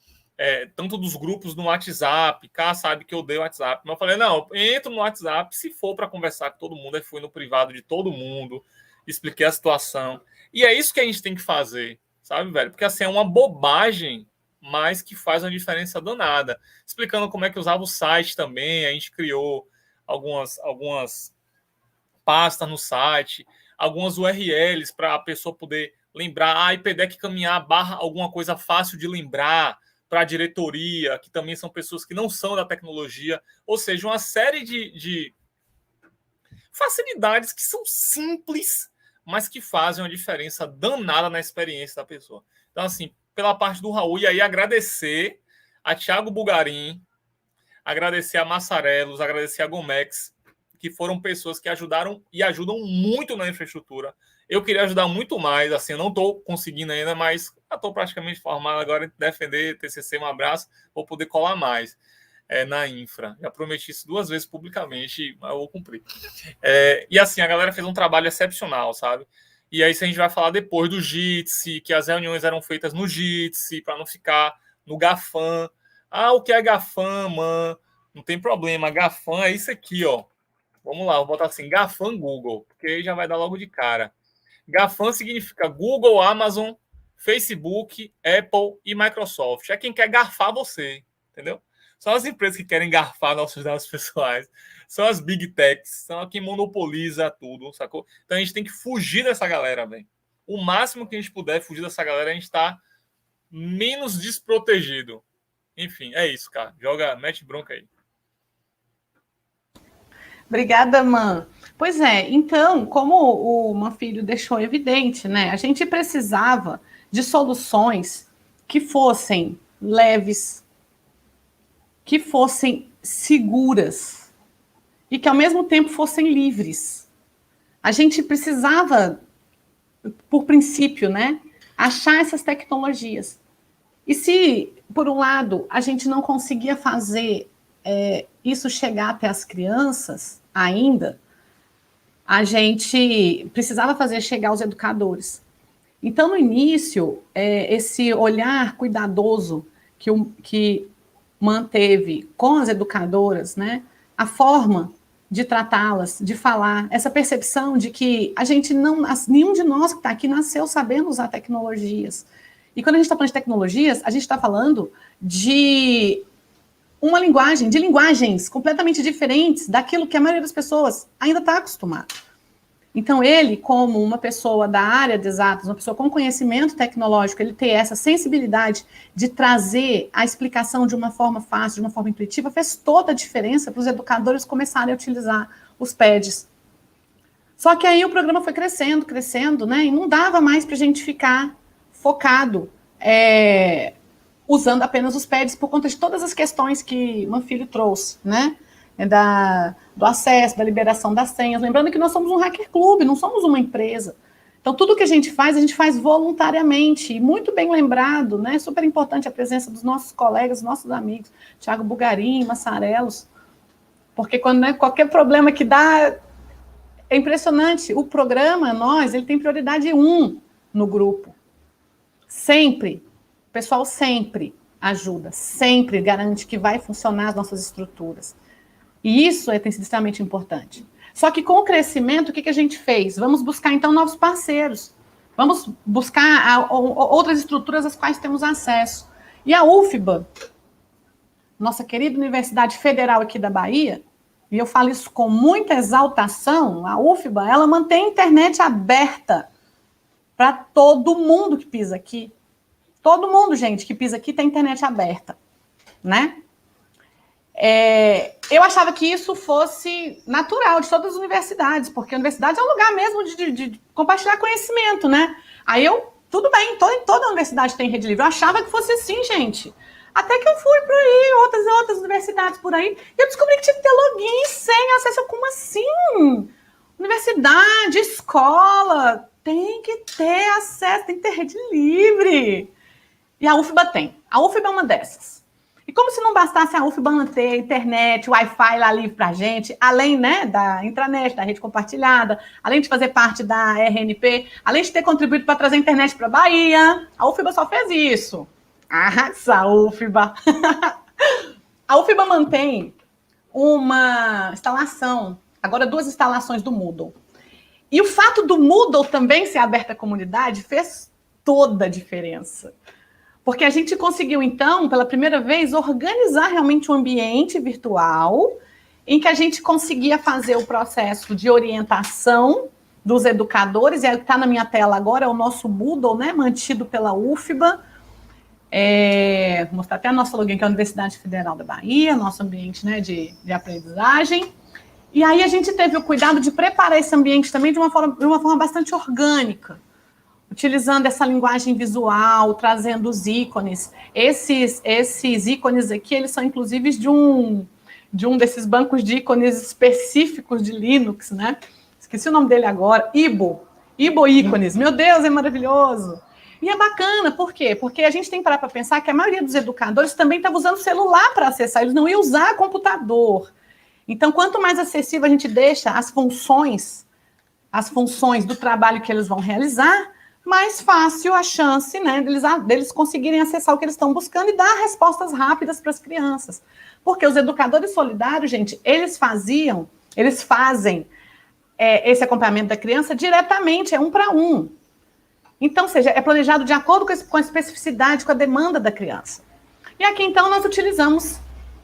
tanto dos grupos no WhatsApp, cá sabe que eu dei o WhatsApp, mas eu falei, não, entro no WhatsApp, se for para conversar com todo mundo, aí fui no privado de todo mundo, expliquei a situação. E é isso que a gente tem que fazer, sabe, velho? Porque, assim, é uma bobagem, mas que faz uma diferença danada. Explicando como é que usava o site também, a gente criou algumas pastas no site, algumas URLs para a pessoa poder lembrar, IPDEC caminhar barra alguma coisa fácil de lembrar para a diretoria, que também são pessoas que não são da tecnologia, ou seja, uma série de facilidades que são simples, mas que fazem uma diferença danada na experiência da pessoa. Então, assim, pela parte do Raul, e aí agradecer a Thiago Bugarim, agradecer a Massarelos, agradecer a Gomex, que foram pessoas que ajudaram e ajudam muito na infraestrutura. Eu queria ajudar muito mais, assim, eu não estou conseguindo ainda, mas estou praticamente formado agora em defender TCC, um abraço, vou poder colar mais na infra. Já prometi isso 2 vezes publicamente, mas eu vou cumprir. E assim, a galera fez um trabalho excepcional, sabe? E aí, se a gente vai falar depois do Jitsi, que as reuniões eram feitas no Jitsi, para não ficar no GAFAM. O que é GAFAM, man? Não tem problema, GAFAM é isso aqui, ó. Vamos lá, vou botar assim, GAFAM Google, porque aí já vai dar logo de cara. GAFAM significa Google, Amazon, Facebook, Apple e Microsoft. É quem quer garfar você, entendeu? São as empresas que querem garfar nossos dados pessoais. São as big techs, são quem monopoliza tudo, sacou? Então a gente tem que fugir dessa galera, velho. O máximo que a gente puder fugir dessa galera, a gente tá menos desprotegido. Enfim, é isso, cara. Mete bronca aí.
Obrigada, Man. Pois é, então, como o Manfilho deixou evidente, né? A gente precisava de soluções que fossem leves, que fossem seguras e que ao mesmo tempo fossem livres. A gente precisava, por princípio, né, achar essas tecnologias. E se, por um lado, a gente não conseguia fazer isso chegar até as crianças ainda, a gente precisava fazer chegar aos educadores. Então, no início, esse olhar cuidadoso que manteve com as educadoras, né, a forma de tratá-las, de falar, essa percepção de que a gente não, nenhum de nós que está aqui nasceu sabendo usar tecnologias. E quando a gente está falando de tecnologias, a gente está falando de uma linguagem, de linguagens completamente diferentes daquilo que a maioria das pessoas ainda está acostumada. Então, ele, como uma pessoa da área de exatas, uma pessoa com conhecimento tecnológico, ele ter essa sensibilidade de trazer a explicação de uma forma fácil, de uma forma intuitiva, fez toda a diferença para os educadores começarem a utilizar os pads. Só que aí o programa foi crescendo, né? E não dava mais para a gente ficar focado usando apenas os pads por conta de todas as questões que o Manfilho trouxe, né? Do acesso, da liberação das senhas. Lembrando que nós somos um hacker clube, não somos uma empresa. Então, tudo que a gente faz voluntariamente. E muito bem lembrado, né? Super importante a presença dos nossos colegas, dos nossos amigos, Thiago Bugarim, Massarelos, porque quando qualquer problema que dá, é impressionante. O programa, ele tem prioridade 1 no grupo. Sempre. O pessoal sempre ajuda, sempre garante que vai funcionar as nossas estruturas. E isso tem sido extremamente importante. Só que com o crescimento, o que a gente fez? Vamos buscar, então, novos parceiros. Vamos buscar outras estruturas às quais temos acesso. E a UFBA, nossa querida Universidade Federal aqui da Bahia, e eu falo isso com muita exaltação, a UFBA, ela mantém a internet aberta para todo mundo que pisa aqui. Todo mundo, gente, que pisa aqui tem internet aberta, né? Eu achava que isso fosse natural de todas as universidades, porque a universidade é um lugar mesmo de compartilhar conhecimento, né? Aí tudo bem, toda universidade tem rede livre. Eu achava que fosse assim, gente. Até que eu fui por aí, outras universidades por aí, e eu descobri que tinha que ter login e senha, acesso. Como assim? Universidade, escola, tem que ter acesso, tem que ter rede livre. E a UFBA tem. A UFBA é uma dessas. E como se não bastasse a UFBA manter a internet, o Wi-Fi lá livre para a gente, além, né, da intranet, da rede compartilhada, além de fazer parte da RNP, além de ter contribuído para trazer a internet para a Bahia, a UFBA só fez isso. Essa UFBA! A UFBA mantém uma instalação, agora 2 instalações do Moodle. E o fato do Moodle também ser aberto à comunidade fez toda a diferença. Porque a gente conseguiu, então, pela primeira vez, organizar realmente um ambiente virtual em que a gente conseguia fazer o processo de orientação dos educadores, e aí está na minha tela agora, é o nosso Moodle, né, mantido pela UFBA. Vou mostrar até a nossa login, que é a Universidade Federal da Bahia, nosso ambiente, né, de aprendizagem. E aí a gente teve o cuidado de preparar esse ambiente também de uma forma bastante orgânica, utilizando essa linguagem visual, trazendo os ícones. Esses ícones aqui, eles são inclusive de um desses bancos de ícones específicos de Linux, né? Esqueci o nome dele agora, Ibo Ícones. Meu Deus, é maravilhoso! E é bacana, por quê? Porque a gente tem que parar para pensar que a maioria dos educadores também estava usando celular para acessar, eles não iam usar computador. Então, quanto mais acessível a gente deixa as funções do trabalho que eles vão realizar, mais fácil a chance, né, deles conseguirem acessar o que eles estão buscando e dar respostas rápidas para as crianças. Porque os educadores solidários, gente, eles fazem esse acompanhamento da criança diretamente, 1 para 1. Então, ou seja, é planejado de acordo com a especificidade, com a demanda da criança. E aqui, então, nós utilizamos,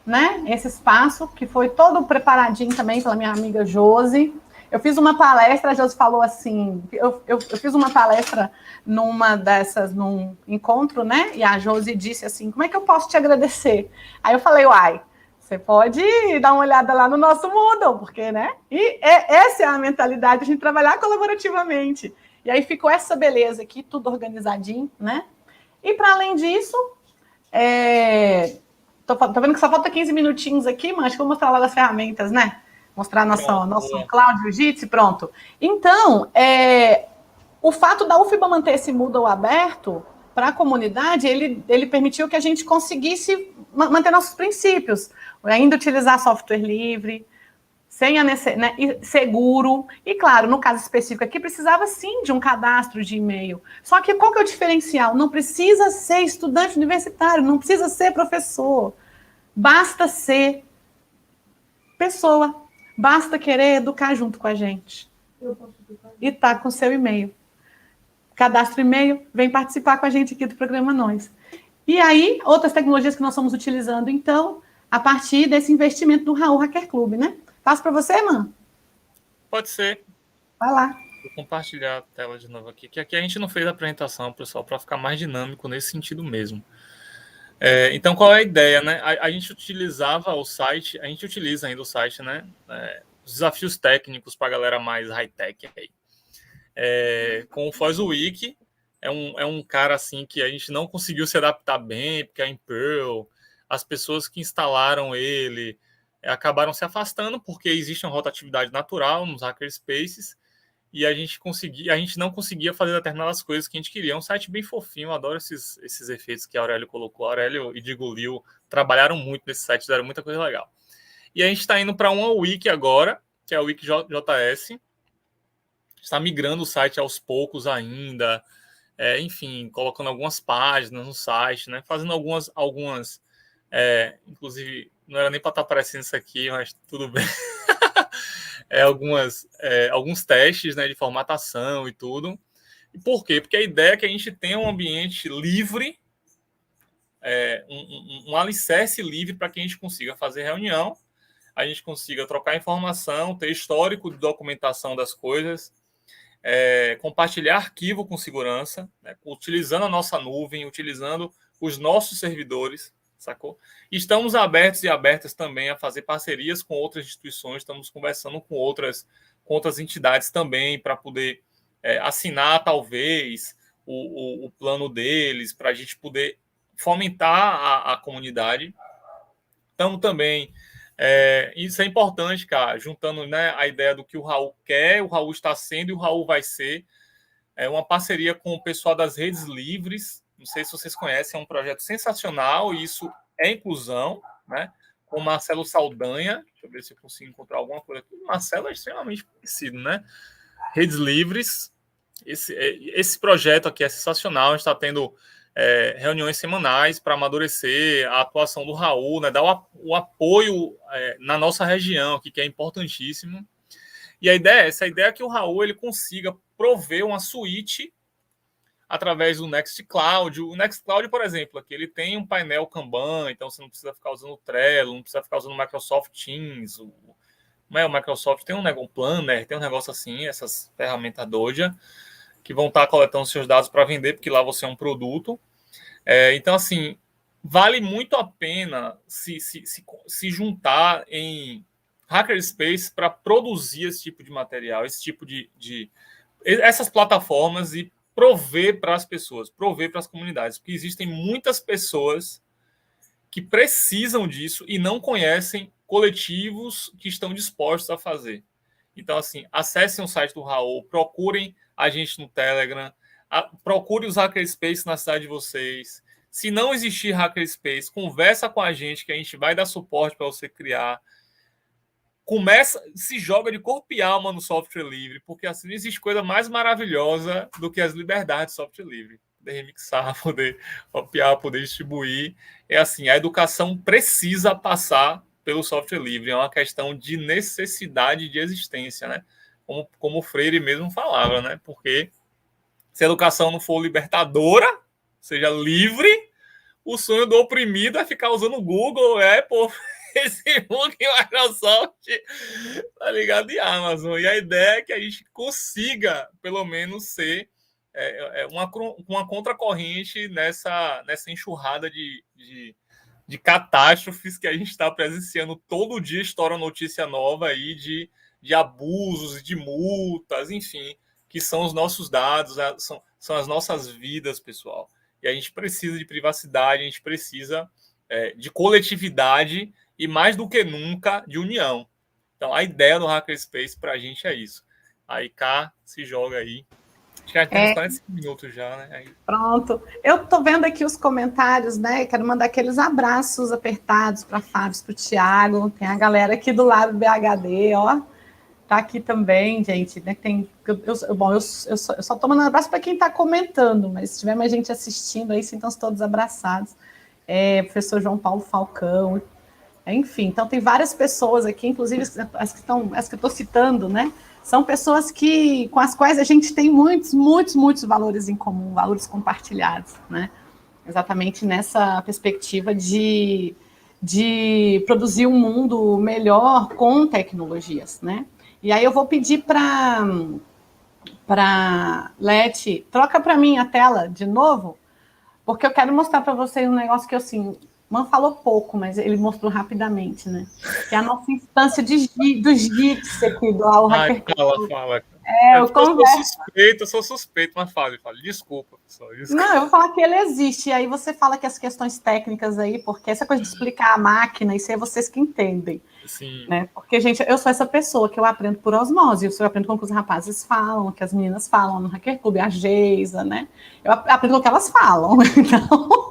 né, esse espaço, que foi todo preparadinho também pela minha amiga Josi. Eu fiz uma palestra, a Josi falou assim, eu fiz uma palestra num encontro, né, e a Josi disse assim, como é que eu posso te agradecer? Aí eu falei, uai, você pode dar uma olhada lá no nosso Moodle, porque, né, essa é a mentalidade de a gente trabalhar colaborativamente. E aí ficou essa beleza aqui, tudo organizadinho, né? E para além disso, tô vendo que só falta 15 minutinhos aqui, mas acho que vou mostrar logo as ferramentas, né? Mostrar nosso Cloud Jiu-Jitsu, pronto. Então, o fato da UFBA manter esse Moodle aberto para a comunidade, ele permitiu que a gente conseguisse manter nossos princípios, ainda utilizar software livre, sem a né, seguro, e claro, no caso específico aqui, precisava sim de um cadastro de e-mail. Só que qual que é o diferencial? Não precisa ser estudante universitário, não precisa ser professor, basta ser pessoa, basta querer educar junto com a gente. E tá com seu e-mail. Cadastra o e-mail, vem participar com a gente aqui do programa Nós. E aí, outras tecnologias que nós estamos utilizando, então, a partir desse investimento do Raul Hacker Club, né? Passo para você, mano?
Pode ser.
Vai lá.
Vou compartilhar a tela de novo aqui, que aqui a gente não fez a apresentação, pessoal, para ficar mais dinâmico nesse sentido mesmo. Então, qual é a ideia, né? A gente utilizava o site, a gente utiliza ainda o site, né? Os desafios técnicos para a galera mais high-tech aí. Com o FOSWiki, é um cara assim que a gente não conseguiu se adaptar bem, porque é em Perl, as pessoas que instalaram ele acabaram se afastando, porque existe uma rotatividade natural nos hackerspaces, e a gente não conseguia fazer determinadas coisas que a gente queria. É um site bem fofinho, eu adoro esses efeitos que a Aurélio colocou. A Aurélio e Digo Liu trabalharam muito nesse site, fizeram muita coisa legal. E a gente está indo para uma wiki agora, que é a WikiJS. Está migrando o site aos poucos ainda, enfim, colocando algumas páginas no site, né? Fazendo algumas inclusive, não era nem para estar aparecendo isso aqui, mas tudo bem. Alguns testes, né, de formatação e tudo. E por quê? Porque a ideia é que a gente tenha um ambiente livre, um alicerce livre para que a gente consiga fazer reunião, a gente consiga trocar informação, ter histórico de documentação das coisas, compartilhar arquivo com segurança, né, utilizando a nossa nuvem, utilizando os nossos servidores, sacou? Estamos abertos e abertas também a fazer parcerias com outras instituições, estamos conversando com outras entidades também para poder assinar, talvez, o plano deles, para a gente poder fomentar a comunidade. Estamos também... isso é importante, cara, juntando, né, a ideia do que o Raul quer, o Raul está sendo e o Raul vai ser. Uma parceria com o pessoal das redes livres. Não sei se vocês conhecem, é um projeto sensacional, e isso é inclusão, né? Com o Marcelo Saldanha. Deixa eu ver se eu consigo encontrar alguma coisa aqui. O Marcelo é extremamente conhecido, né? Redes livres. Esse projeto aqui é sensacional. A gente está tendo reuniões semanais para amadurecer a atuação do Raul, né? Dar o apoio na nossa região aqui, que é importantíssimo. E a ideia é essa, a ideia é que o Raul ele consiga prover uma suíte através do Nextcloud. O Nextcloud, por exemplo, aqui ele tem um painel Kanban, então você não precisa ficar usando o Trello, não precisa ficar usando o Microsoft Teams. O Microsoft tem um Planner, tem um negócio assim, essas ferramentas doja, que vão estar coletando seus dados para vender, porque lá você é um produto. Então, assim, vale muito a pena se juntar em hackerspace para produzir esse tipo de material, esse tipo essas plataformas, e prover para as pessoas, prover para as comunidades, porque existem muitas pessoas que precisam disso e não conhecem coletivos que estão dispostos a fazer. Então, assim, acessem o site do Raul, procurem a gente no Telegram, procure os hackerspace na cidade de vocês. Se não existir hackerspace, conversa com a gente que a gente vai dar suporte para você criar. Se joga de corpo e alma no software livre, porque assim não existe coisa mais maravilhosa do que as liberdades do software livre. Poder remixar, poder copiar, poder distribuir. Assim, a educação precisa passar pelo software livre, é uma questão de necessidade de existência, né? Como o Freire mesmo falava, né? Porque Se a educação não for libertadora, seja livre, o sonho do oprimido é ficar usando o Google, Apple, Facebook e Microsoft, tá ligado? E Amazon. E a ideia é que a gente consiga, pelo menos, ser uma contracorrente nessa enxurrada de catástrofes que a gente está presenciando. Todo dia estoura notícia nova aí de abusos, de multas, enfim, que são os nossos dados, são as nossas vidas, pessoal. E a gente precisa de privacidade, a gente precisa de coletividade e, mais do que nunca, de união. Então, a ideia do Hackerspace para a gente é isso. Aí, cá, se joga aí. Acho que já temos 45 minutos já, né? Aí...
Pronto. Eu tô vendo aqui os comentários, né? Quero mandar aqueles abraços apertados para Fábio, para o Thiago. Tem a galera aqui do lado do BHD, ó. Tá aqui também, gente, né? Eu só tô mandando abraço para quem está comentando, mas se tiver mais gente assistindo aí, sintam-se todos abraçados. Professor João Paulo Falcão, enfim, então tem várias pessoas aqui, inclusive as que eu estou citando, né? São pessoas com as quais a gente tem muitos valores em comum, valores compartilhados, né? Exatamente nessa perspectiva de produzir um mundo melhor com tecnologias, né? E aí eu vou pedir para Leti, troca para mim a tela de novo, porque eu quero mostrar para vocês um negócio que, assim, Man falou pouco, mas ele mostrou rapidamente, né? Que é a nossa instância dos GIFs aqui do Hacker.
Fala. Eu sou suspeito, mas fale. Desculpa, pessoal.
Não, eu vou falar que ele existe, e aí você fala que as questões técnicas aí, porque essa coisa de explicar a máquina, isso é vocês que entendem.
Sim.
Né? Porque, gente, eu sou essa pessoa que eu aprendo por osmose, eu aprendo com o que os rapazes falam, que as meninas falam no Hacker Club, a Geisa, né? Eu aprendo o que elas falam, então...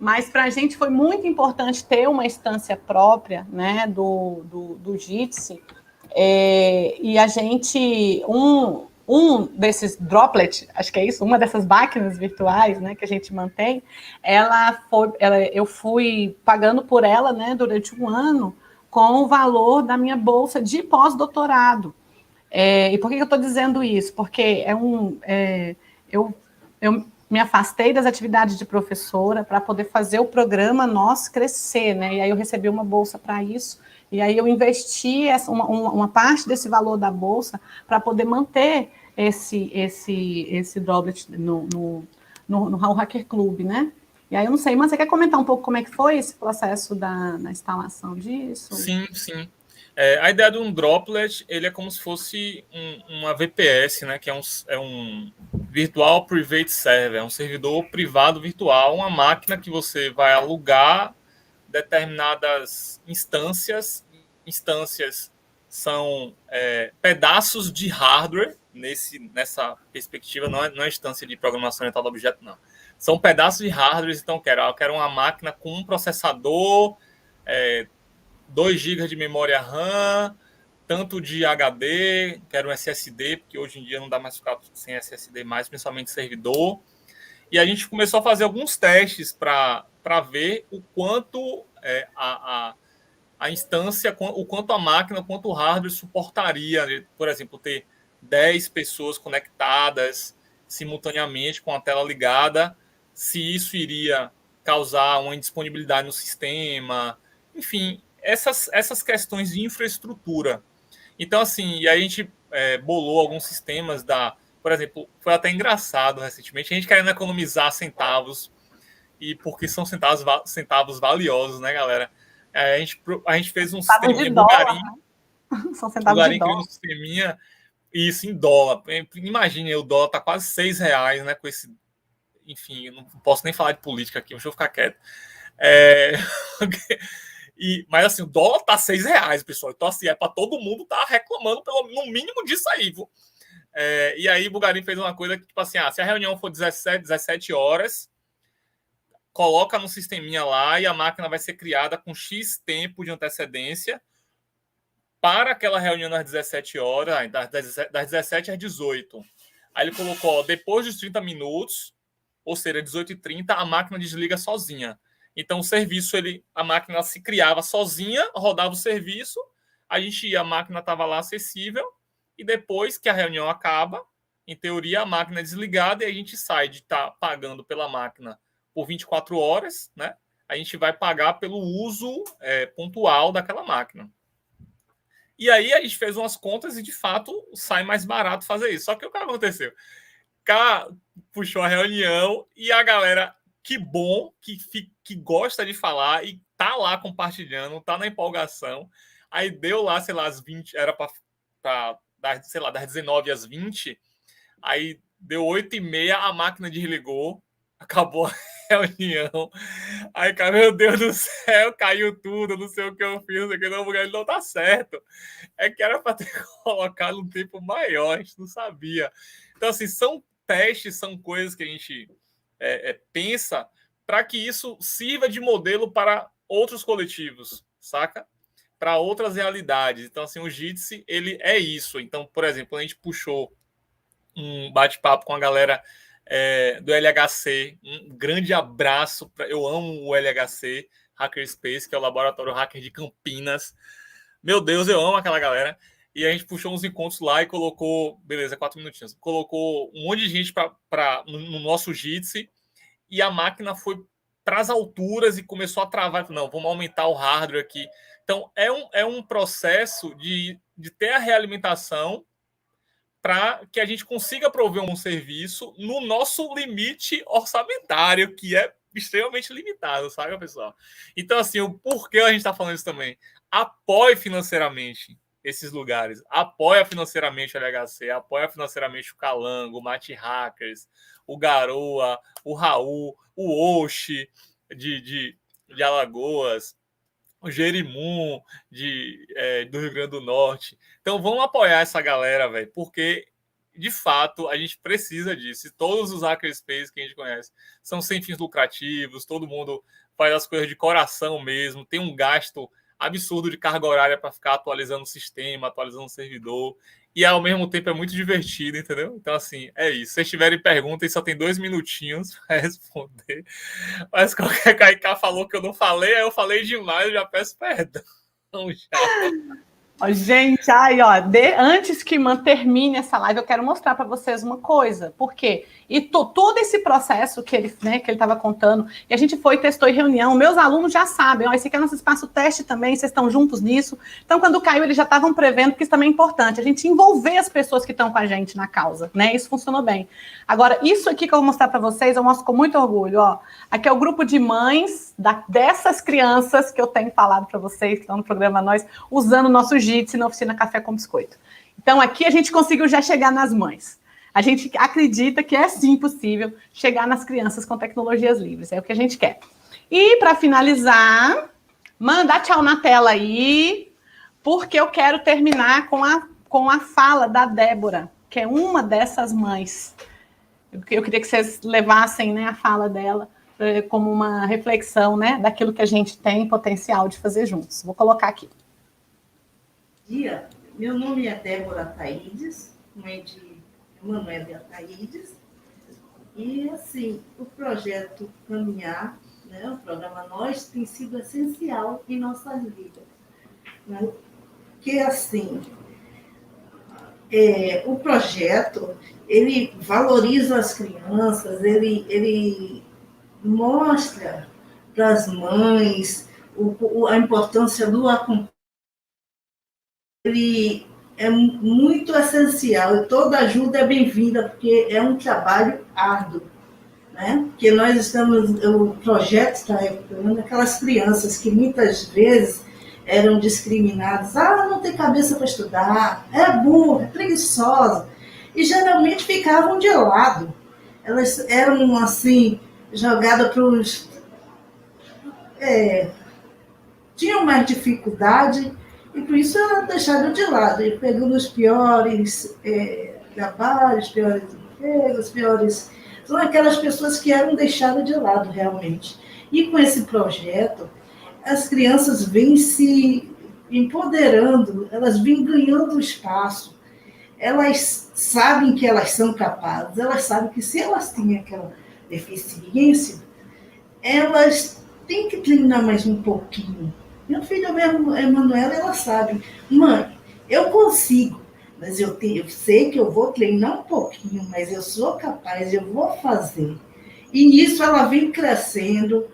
Mas para a gente foi muito importante ter uma instância própria, né, do Jitsi, e a gente, um desses droplet, acho que é isso, uma dessas máquinas virtuais, né, que a gente mantém, eu fui pagando por ela, né, durante um ano, com o valor da minha bolsa de pós-doutorado. E por que eu estou dizendo isso? Porque eu me afastei das atividades de professora para poder fazer o programa nosso crescer, né? E aí eu recebi uma bolsa para isso, e aí eu investi uma parte desse valor da bolsa para poder manter esse droplet no Hacker Club, né? E aí eu não sei, mas você quer comentar um pouco como é que foi esse processo da instalação disso?
Sim. A ideia de um droplet, ele é como se fosse uma VPS, né? Que é um Virtual Private Server, é um servidor privado virtual, uma máquina que você vai alugar determinadas instâncias. Instâncias são pedaços de hardware, nessa perspectiva, não é instância de programação orientada a objeto, não. São pedaços de hardware, então eu quero uma máquina com um processador, 2 GB de memória RAM, tanto de HD, quero um SSD, porque hoje em dia não dá mais ficar sem SSD mais, principalmente servidor. E a gente começou a fazer alguns testes para ver o quanto a instância, o quanto a máquina, o quanto o hardware suportaria, por exemplo, ter 10 pessoas conectadas simultaneamente com a tela ligada, se isso iria causar uma indisponibilidade no sistema, enfim, essas questões de infraestrutura. Então, assim, e a gente bolou alguns sistemas por exemplo, foi até engraçado recentemente, a gente querendo economizar centavos, e porque são centavos valiosos, né, galera? A gente fez um sisteminha Bulgarim.
São centavos de dólar.
Criou um sisteminha, isso em dólar. Imagine, o dólar tá quase R$6, né? Com esse. Enfim, eu não posso nem falar de política aqui, deixa eu ficar quieto. Mas assim, o dólar tá R$6, pessoal. Então, assim, para todo mundo tá reclamando no mínimo disso aí, viu? E aí, o Bulgarim fez uma coisa que, tipo assim, se a reunião for 17 horas, coloca no sisteminha lá e a máquina vai ser criada com X tempo de antecedência para aquela reunião às 17 horas, das 17 às 18. Aí ele colocou, depois dos 30 minutos, ou seja, 18h30, a máquina desliga sozinha. Então, o serviço, a máquina se criava sozinha, rodava o serviço, a máquina estava lá acessível, e depois que a reunião acaba, em teoria, a máquina é desligada e a gente sai de estar pagando pela máquina por 24 horas, né? A gente vai pagar pelo uso pontual daquela máquina. E aí a gente fez umas contas e, de fato, sai mais barato fazer isso. Só que o que aconteceu? O cara puxou a reunião e a galera, que bom, que gosta de falar e tá lá compartilhando, tá na empolgação. Aí deu lá, sei lá, às 20, era para sei lá, das 19 às 20, aí deu 8h30, a máquina desligou, acabou a reunião. Aí, cara, meu Deus do céu, caiu tudo, não sei o que eu fiz, não sei o que, não, ele não tá certo. É que era para ter colocado um tempo maior, a gente não sabia. Então, assim, são testes, são coisas que a gente pensa para que isso sirva de modelo para outros coletivos, saca? Para outras realidades. Então, assim, o Jitsi, ele é isso. Então, por exemplo, a gente puxou um bate-papo com a galera do LHC. Um grande abraço. Eu amo o LHC, Hackerspace, que é o Laboratório Hacker de Campinas. Meu Deus, eu amo aquela galera. E a gente puxou uns encontros lá e colocou... Beleza, 4 minutinhos. Colocou um monte de gente no nosso Jitsi. E a máquina foi para as alturas e começou a travar. Não, vamos aumentar o hardware aqui. Então, é um processo de ter a realimentação para que a gente consiga prover um serviço no nosso limite orçamentário, que é extremamente limitado, sabe, pessoal? Então, assim, o porquê a gente está falando isso também? Apoie financeiramente esses lugares. Apoia financeiramente o LHC, apoia financeiramente o Calango, o Mate Hackers, o Garoa, o Raul, o Oxi de Alagoas, o Jerimum do Rio Grande do Norte. Então vamos apoiar essa galera, velho, porque de fato a gente precisa disso. E todos os hackerspaces que a gente conhece são sem fins lucrativos, todo mundo faz as coisas de coração mesmo, tem um gasto absurdo de carga horária para ficar atualizando o sistema, atualizando o servidor, e ao mesmo tempo é muito divertido, entendeu? Então, assim, é isso. Se vocês tiverem perguntas, só tem 2 minutinhos para responder. Mas qualquer Caiká falou que eu não falei, aí eu falei demais, eu já peço perdão. Já.
Gente, aí, ó, antes que termine essa live, eu quero mostrar para vocês uma coisa. Por quê? E todo esse processo que ele estava contando, e a gente foi, testou em reunião, meus alunos já sabem, ó, esse aqui é nosso espaço teste também, vocês estão juntos nisso. Então, quando caiu, eles já estavam prevendo que isso também é importante, a gente envolver as pessoas que estão com a gente na causa, né? Isso funcionou bem. Agora, isso aqui que eu vou mostrar para vocês, eu mostro com muito orgulho, ó. Aqui é o grupo de mães dessas crianças que eu tenho falado para vocês, que estão no programa Nós, usando o nosso Jitsi na oficina Café com Biscoito. Então, aqui a gente conseguiu já chegar nas mães. A gente acredita que é sim possível chegar nas crianças com tecnologias livres. É o que a gente quer. E, para finalizar, mandar tchau na tela aí, porque eu quero terminar com a fala da Débora, que é uma dessas mães. Eu queria que vocês levassem, né, a fala dela como uma reflexão, né, daquilo que a gente tem potencial de fazer juntos. Vou colocar aqui.
Dia, meu nome é Débora Ataídes, mãe de Emanuel e Ataídes, e assim, o projeto Caminhar, né, o programa Nós, tem sido essencial em nossas vidas, né? Que assim, o projeto, ele valoriza as crianças, ele mostra para as mães a importância do acompanhamento. Ele é muito essencial e toda ajuda é bem-vinda, porque é um trabalho árduo, né? Porque nós estamos, o projeto está recuperando aquelas crianças que muitas vezes eram discriminadas. Não tem cabeça para estudar, é burra, é preguiçosa. E geralmente ficavam de lado. Elas eram, assim, jogadas para os... tinham mais dificuldade e por isso eram deixadas de lado. E pegando os piores trabalhos, piores empregos, piores... São aquelas pessoas que eram deixadas de lado, realmente. E com esse projeto, as crianças vêm se empoderando, elas vêm ganhando espaço, elas sabem que elas são capazes, elas sabem que se elas têm aquela deficiência, elas têm que treinar mais um pouquinho. Meu filho mesmo, Emanuela, ela sabe, mãe, eu consigo, mas eu sei que eu vou treinar um pouquinho, mas eu sou capaz, eu vou fazer. E nisso ela vem crescendo,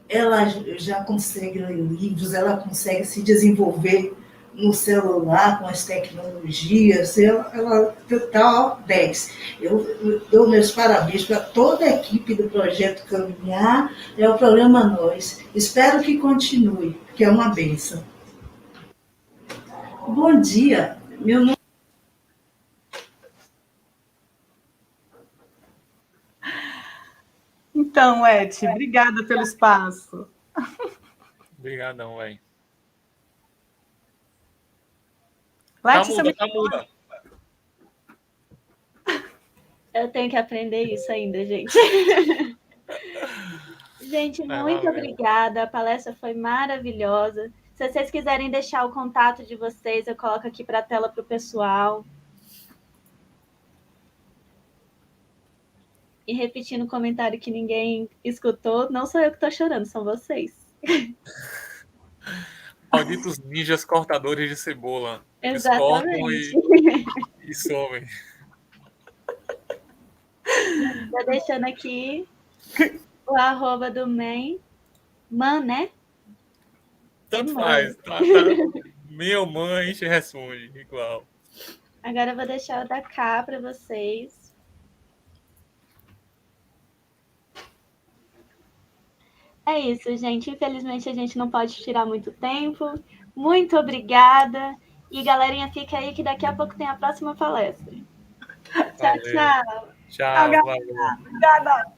ela já consegue ler livros, ela consegue se desenvolver no celular com as tecnologias, ela está 10. Eu dou meus parabéns para toda a equipe do Projeto Caminhar, é o Programa Nós. Espero que continue, que é uma bênção. Bom dia, meu nome...
Então, Eti, obrigada pelo espaço.
Obrigadão, velho.
Letícia,
Tá muda.
Eu tenho que aprender isso ainda, gente. Gente, muito obrigada. A palestra foi maravilhosa. Se vocês quiserem deixar o contato de vocês, eu coloco aqui para a tela para o pessoal. E repetindo o comentário que ninguém escutou, não sou eu que estou chorando, são vocês.
Malditos ninjas cortadores de cebola.
Exatamente.
Eles cortam e somem.
Estou deixando aqui o @ do Man, né?
Tanto faz. Tá. Meu mãe te responde, igual.
Agora eu vou deixar o da Cá para vocês. É isso, gente. Infelizmente, a gente não pode tirar muito tempo. Muito obrigada. E, galerinha, fica aí que daqui a pouco tem a próxima palestra. Tchau, tchau.
Tchau, valeu.
Obrigada.